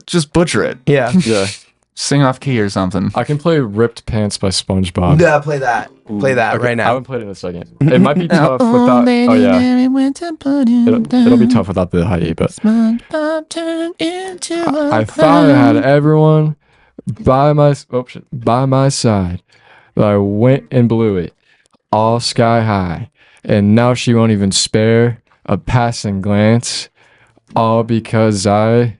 just butcher it. Yeah. yeah. Sing off key or something. I can play Ripped Pants by SpongeBob. Yeah, play that. Play that Okay, right I now. haven't played it in a second. It might be tough without. Oh yeah, it'll be tough without the high E, but I thought I had everyone by my side, but I went and blew it all sky high, and now she won't even spare a passing glance, all because I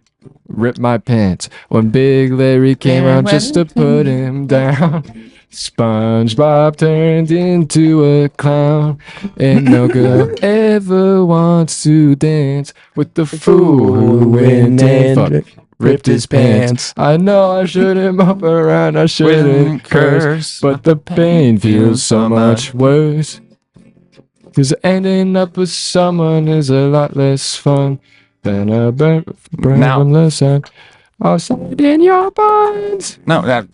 ripped my pants when Big Larry came around just to put him down. SpongeBob turned into a clown, and no girl ever wants to dance with the fool who went and ripped his pants. I know I shouldn't mop around, I shouldn't curse, but the pain feels so much worse. 'Cause ending up with someone is a lot less fun than a burn Now- from the sun outside in your buns. No, that.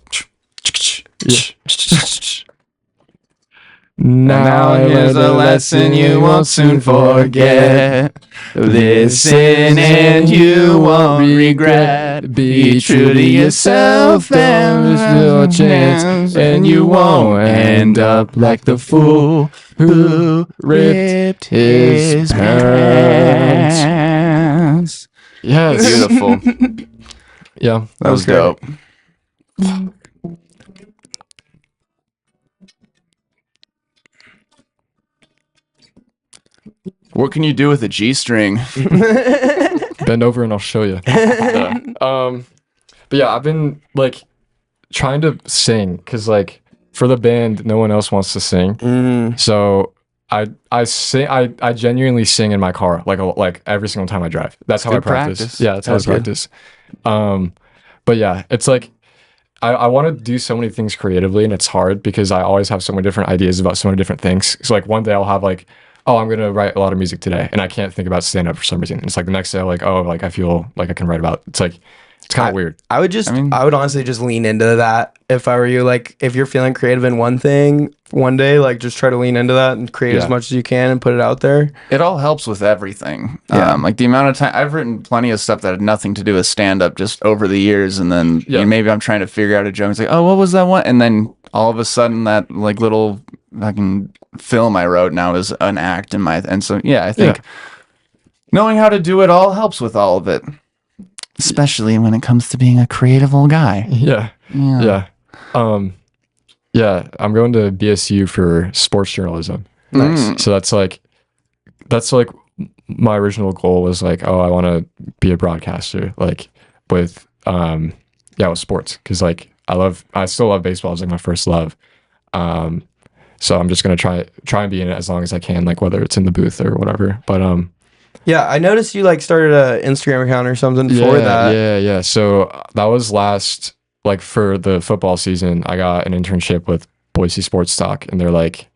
Now here's a lesson you won't soon forget. Listen and you won't regret. Be true to yourself and risk your chance, and you won't end up like the fool who ripped his pants. Yes. Beautiful. Yeah. That was dope. What can you do with a G string? Bend over and I'll show you. Yeah. But yeah, I've been like trying to sing because like for the band, no one else wants to sing. So I sing. I genuinely sing in my car like every single time I drive. That's how Good I practice. practice. Yeah, that's how That's I good. practice. But yeah, it's like I want to do so many things creatively, and it's hard because I always have so many different ideas about so many different things. So like one day I'll have like, oh, I'm gonna write a lot of music today, and I can't think about stand up for some reason. It's like the next day, I'm like, oh, like I feel like I can write about. It's like it's kind of weird. I would honestly just lean into that if I were you. Like, if you're feeling creative in one thing one day, like just try to lean into that and create as Yeah. much as you can and put it out there. It all helps with everything. Yeah. Like the amount of time I've written plenty of stuff that had nothing to do with stand up just over the years, and then maybe I'm trying to figure out a joke. It's like, oh, what was that one? And then all of a sudden, that like little fucking film I wrote now is an act in my. And so I think knowing how to do it all helps with all of it, especially when it comes to being a creative old guy. Yeah. Yeah, I'm going to BSU for sports journalism. Nice. So that's like my original goal was like, oh, I want to be a broadcaster, like with with sports, because like I still love baseball. It's like my first love. So I'm just gonna try and be in it as long as I can, like whether it's in the booth or whatever. But Yeah, I noticed you like started a Instagram account or something for that. Yeah. So that was like for the football season, I got an internship with Boise Sports Talk, and they're like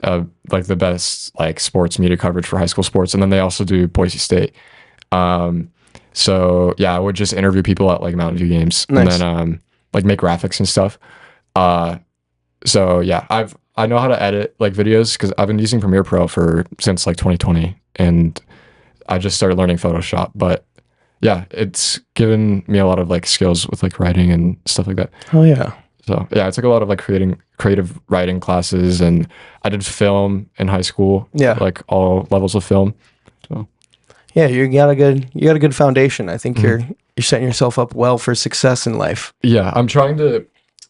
the best like sports media coverage for high school sports, and then they also do Boise State. So yeah, I would just interview people at like Mountain View games, Nice. and then like make graphics and stuff. So yeah, I know how to edit like videos because I've been using Premiere Pro since like 2020, and I just started learning Photoshop. But yeah, it's given me a lot of like skills with like writing and stuff like that. Oh yeah. So yeah, I took a lot of like creative writing classes, and I did film in high school. Yeah. Like all levels of film. So Yeah, you got a good foundation. I think you're setting yourself up well for success in life. yeah, I'm trying to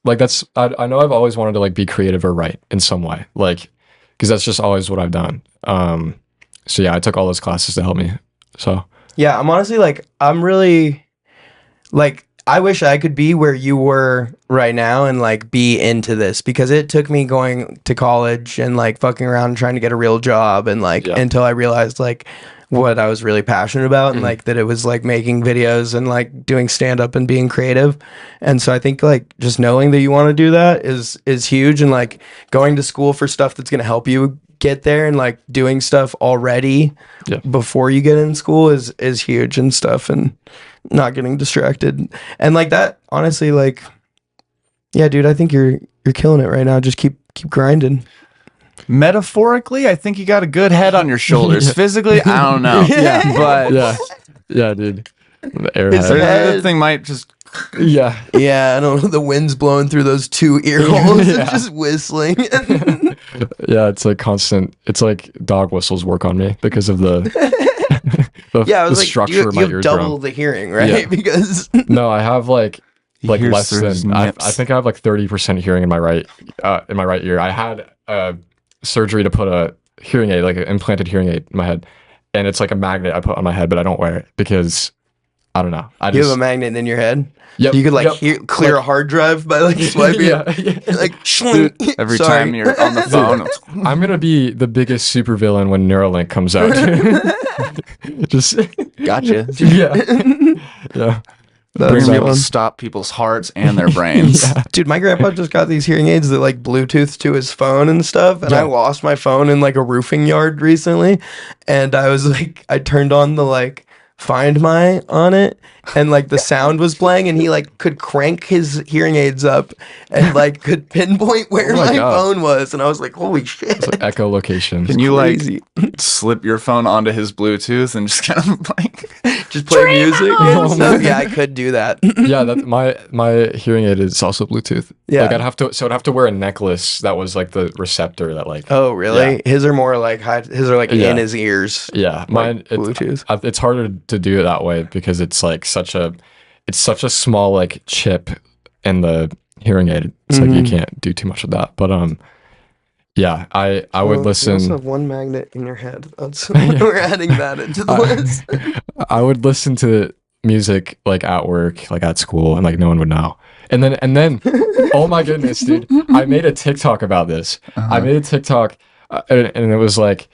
like I know I've always wanted to like be creative or write in some way, like because that's just always what I've done. So yeah, I took all those classes to help me. So Yeah, I'm honestly like I'm really like I wish I could be where you were right now and like be into this, because it took me going to college and like fucking around and trying to get a real job and like until I realized like what I was really passionate about and like that it was like making videos and like doing stand up and being creative. And so I think like just knowing that you want to do that is huge, and like going to school for stuff that's going to help you get there and like doing stuff already before you get in school is huge and stuff, and not getting distracted and like that. Honestly, like yeah, dude, I think you're killing it right now. Just keep grinding. Metaphorically, I think you got a good head on your shoulders. Physically, I don't know. But yeah, dude. The His airhead. head- the thing might just Yeah, Yeah, I don't know. The wind's blowing through those two ear holes and just whistling. yeah. It's like constant. It's like dog whistles work on me because of the Yeah, I was the like, structure you of my have double eardrum. the hearing, right? Yeah. Because No, I have like hears less through his than I nips. think I have like 30% hearing in my right ear. I had surgery to put a hearing aid, like an implanted hearing aid in my head, and it's like a magnet I put on my head, but I don't wear it because I don't know. I you just have a magnet in your head. Yep, You could like yep. clear a hard drive by like swiping it. Like shling. every Sorry. time you're on the phone. I'm gonna be the biggest supervillain when Neuralink comes out. Just Gotcha. yeah, yeah. That's Bring fun. able to stop people's hearts and their brains. Dude, my grandpa just got these hearing aids that like Bluetooth to his phone and stuff. And I lost my phone in like a roofing yard recently. And I was like, I turned on the like Find My on it, and like the sound was playing, and he like could crank his hearing aids up and like could pinpoint where Oh my my God. phone was. And I was like, holy shit. It's like echolocation. Can you Crazy. like slip your phone onto his Bluetooth and just kind of like Just play music and stuff? Yeah, I could do that. Yeah, that my hearing aid is also Bluetooth. Yeah. Like I'd have to wear a necklace that was like the receptor that like Oh, really? His are more like his are like Yeah. in his ears. yeah, mine Bluetooth. It's harder to do it that way because it's like such a small like chip in the hearing aid. It's like you can't do too much of that. But yeah, I would You listen. also have one magnet in your head. That's we're adding that into the list. I would listen to music like at work, like at school, and like no one would know. And then oh my goodness, dude, I made a TikTok about this. I made a TikTok and it was like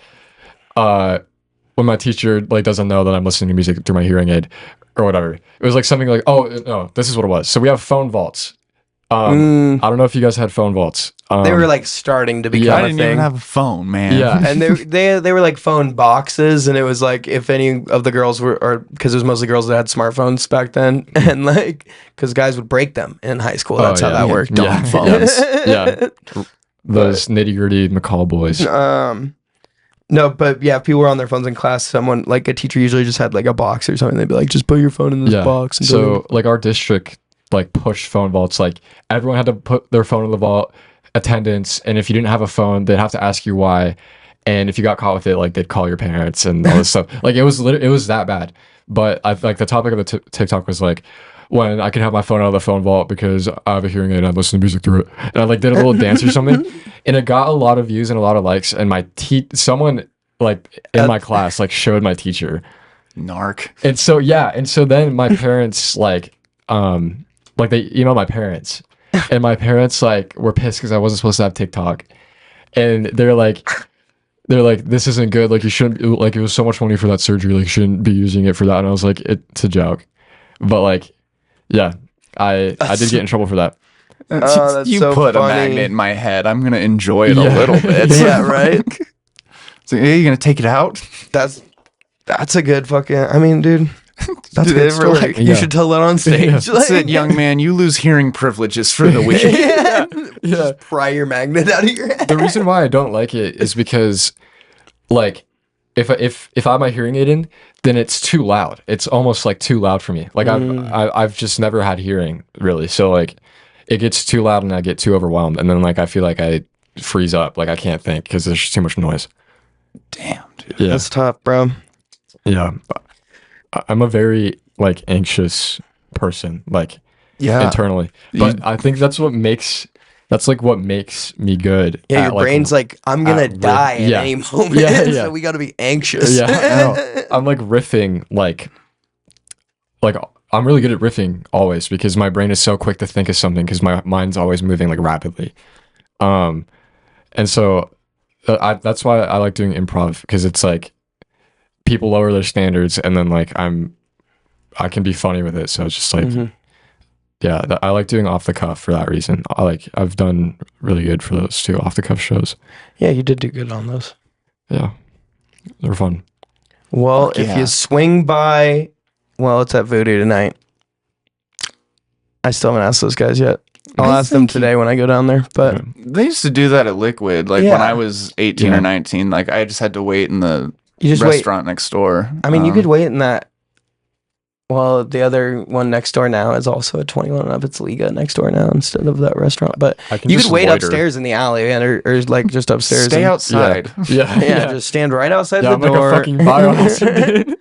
when my teacher like doesn't know that I'm listening to music through my hearing aid or whatever. It was like something like, oh no, this is what it was. So we have phone vaults. I don't know if you guys had phone vaults. They were like starting to become I a didn't thing. even have a phone, man. Yeah. And they were like phone boxes, and it was like if any of the girls were, or because it was mostly girls that had smartphones back then, and like because guys would break them in high school. That's how that worked. Dumb phones. Yeah. Those nitty gritty McCall boys. No, but yeah, if people were on their phones in class, someone like a teacher usually just had like a box or something. They'd be like, just put your phone in this box. And So like our district like pushed phone vaults. Like everyone had to put their phone in the vault, attendance, and if you didn't have a phone, they'd have to ask you why. And if you got caught with it, like they'd call your parents and all this stuff. Like it was that bad. But I like the topic of the TikTok was like when I can have my phone out of the phone vault because I have a hearing aid and I listen to music through it. And I like did a little dance or something, and it got a lot of views and a lot of likes. And someone like in my class like showed my teacher. Narc. And so then my parents like they emailed my parents, and my parents like were pissed because I wasn't supposed to have TikTok, and they're like this isn't good, like you shouldn't, like it was so much money for that surgery, like you shouldn't be using it for that. And I was like, it's a joke, but like yeah, I did get in trouble for that. Oh, that's you so put funny. a magnet in my head. I'm gonna enjoy it a little bit. Yeah, right. So, hey, you gonna take it out? That's a good fucking. I mean, dude, That's a Did they good ever, story. like, You should tell that on stage. That's it, young man. You lose hearing privileges for the week. yeah. Yeah. Just pry your magnet out of your head. The reason why I don't like it is because, like, if I have my hearing aid in, then it's too loud. It's almost like too loud for me. Like I've just never had hearing really, so like it gets too loud and I get too overwhelmed, and then like I feel like I freeze up, like I can't think because there's just too much noise. Damn, dude. Yeah, That's tough, bro. yeah. I'm a very like anxious person, like Yeah. internally, but I think that's what makes me good. Yeah, at, your brain's like, I'm gonna at die at yeah. any moment, Yeah, yeah. so we gotta be anxious. Yeah, I know. I'm like riffing, like I'm really good at riffing always because my brain is so quick to think of something because my mind's always moving like rapidly. And so that's why I like doing improv because it's like people lower their standards and then like I can be funny with it. So it's just like, yeah, I like doing off the cuff for that reason. I've done really good for those two off the cuff shows. Yeah, you did do good on those. Yeah, they're fun. Well, Fuck if yeah. you swing by, well, it's at Voodoo tonight. I still haven't asked those guys yet. I'll ask them today when I go down there. But Yeah. They used to do that at Liquid. Like Yeah. when I was 18 Yeah. or 19, like I just had to wait in the you just wait. restaurant next door. I mean, you could wait in that. Well, the other one next door now is also a 21 and up. It's Liga next door now instead of that restaurant. But I can you just could wait loiter. upstairs in the alley or like just upstairs. stay and- outside. Yeah, Yeah, just stand right outside yeah, the I'm door. like a fucking biohazard.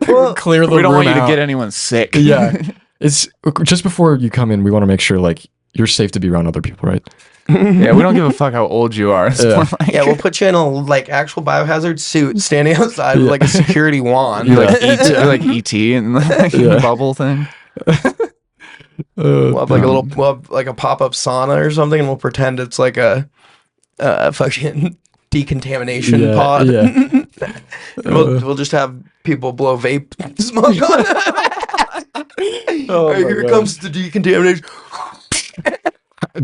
Well, Clear the We don't room want you to out. get anyone sick. Yeah, it's just before you come in. We want to make sure like you're safe to be around other people, right? Yeah, we don't give a fuck how old you are. It's Yeah. more like, yeah, we'll put you in a like actual biohazard suit, standing outside with like a security wand. you're like ET, you're like ET and like Yeah. bubble thing. We'll have like a little, we'll have like a pop-up sauna or something, and we'll pretend it's like a fucking decontamination Yeah, pod. yeah. And we'll just have people blow vape smoke on it. Oh Hey, my here God. comes the decontamination.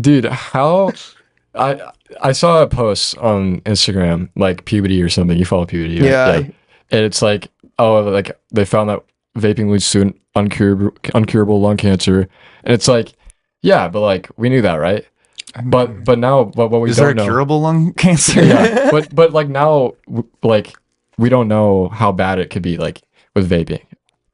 Dude, how I saw a post on Instagram like puberty or something. You follow puberty, right? Yeah. And it's like, oh, like they found that vaping leads to an uncurable lung cancer, and it's like, yeah, but like we knew that, right? But now, what we Is there don't a know, curable lung cancer? yeah, but like now, like we don't know how bad it could be. Like with vaping,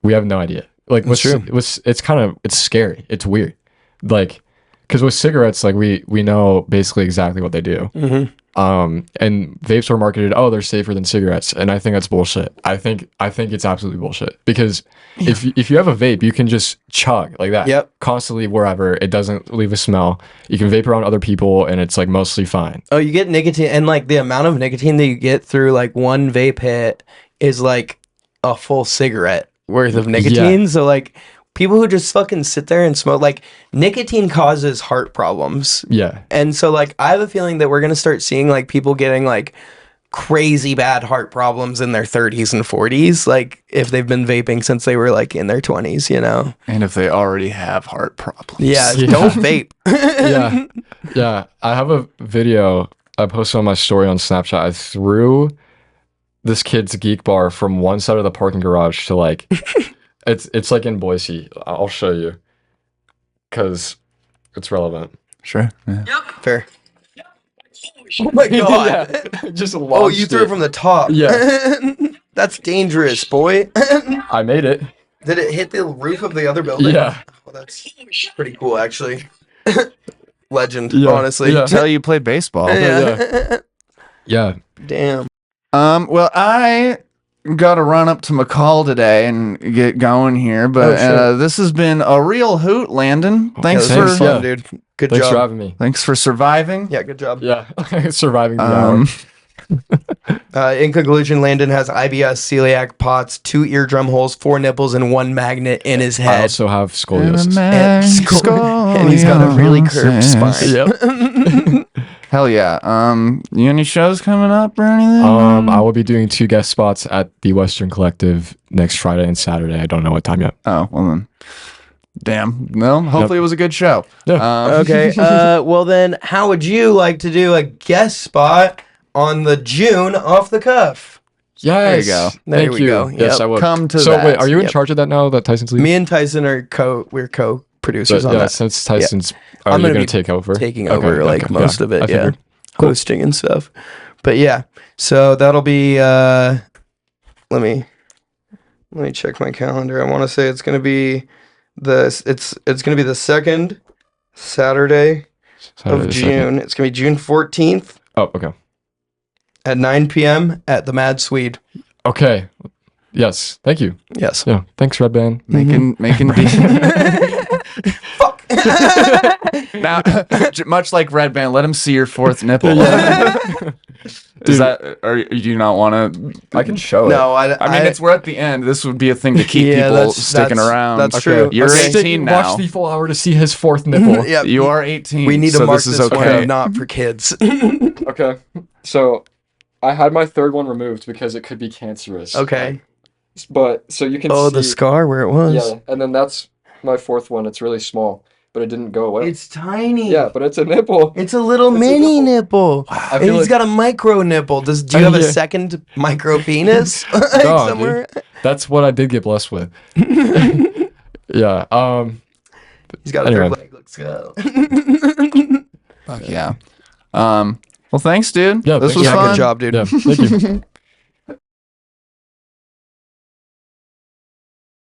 we have no idea. Like That's true. it's scary. It's weird. Like because with cigarettes, like we know basically exactly what they do. Mm-hmm. And vapes are marketed, oh, they're safer than cigarettes, and I think that's bullshit. I think it's absolutely bullshit because if you have a vape, you can just chug like that, Yep. constantly wherever. It doesn't leave a smell. You can vape around other people, and it's like mostly fine. Oh, you get nicotine, and like the amount of nicotine that you get through like one vape hit is like a full cigarette worth of nicotine. So like people who just fucking sit there and smoke, like nicotine causes heart problems. Yeah, And so like I have a feeling that we're going to start seeing like people getting like crazy bad heart problems in their 30s and 40s, like if they've been vaping since they were like in their 20s, you know. And if they already have heart problems. Yeah, Yeah. don't vape. yeah, yeah. I have a video I posted on my story on Snapchat. I threw this kid's geek bar from one side of the parking garage to like it's like in Boise. I'll show you because it's relevant. Sure. Yeah. Fair. Oh my god. Yeah. Just Oh, you threw it from the top. Yeah. That's dangerous, boy. I made it. Did it hit the roof of the other building? Yeah. Oh, that's pretty cool, actually. Legend, Yeah, honestly. yeah. Tell you played baseball. Yeah. Yeah. Damn. Well, I got to run up to McCall today and get going here, but Oh, sure. this has been a real hoot, Landon. Thanks Yeah, for this was fun, yeah. dude. Good Thanks for job. having me. thanks for surviving. Yeah, good job. Yeah. Surviving the hour. In conclusion, Landon has IBS, celiac, POTS, 2 eardrum holes, 4 nipples, and 1 magnet in his I head. also have scoliosis. And he's got a really curved spine. Yep. Hell yeah. You any shows coming up or anything? I will be doing 2 guest spots at the Western Collective next Friday and Saturday. I don't know what time yet. Oh, well then. Damn. Well, hopefully it was a good show. Yeah. Okay. Well, then, how would you like to do a guest spot on the June Off the Cuff? Yes. There you go. There Thank we you. go. Yes, Yep. I would. Come to so that. wait, are you in Yep. charge of that now that Tyson's leaving? Me and Tyson are co-producers on yeah, that. since Tyson's I'm you're gonna gonna be take over. taking Okay, over like okay, most of I it, yeah. figured. Hosting and stuff. But yeah, so that'll be let me check my calendar. I want to say it's gonna be it's gonna be the second Saturday Saturday of the June. 2nd. It's gonna be June 14th Oh, okay. at 9 p.m. at the Mad Swede. Okay. Yes. Thank you. Yes. Yeah. Thanks, Red Band. Making now, much like Red Band, let him see your fourth nipple. Is that, or do you not want to? I can show No, it. I mean, we're at the end. This would be a thing to keep Yeah, people sticking around. That's true. You're Okay. 18 now. Watch the full hour to see his fourth nipple. Yeah, You are 18. we need to so mark this is this okay. one not for kids. Okay. So I had my third one removed because it could be cancerous. Okay. But so you can Oh, see. the scar where it was. Yeah, and then that's my fourth one. It's really small, but it didn't go away. It's tiny. Yeah, but it's a nipple. It's a little It's a mini nipple. I And feel he's like- got a micro nipple. Do you have a Yeah. second micro penis Duh, somewhere? That's what I did get blessed with. Yeah. He's got a Anyway. third leg. Let's go. Fuck yeah. Well, thanks, dude. Yeah, this thanks. was Yeah, fun. good job, dude. Yeah. Thank you.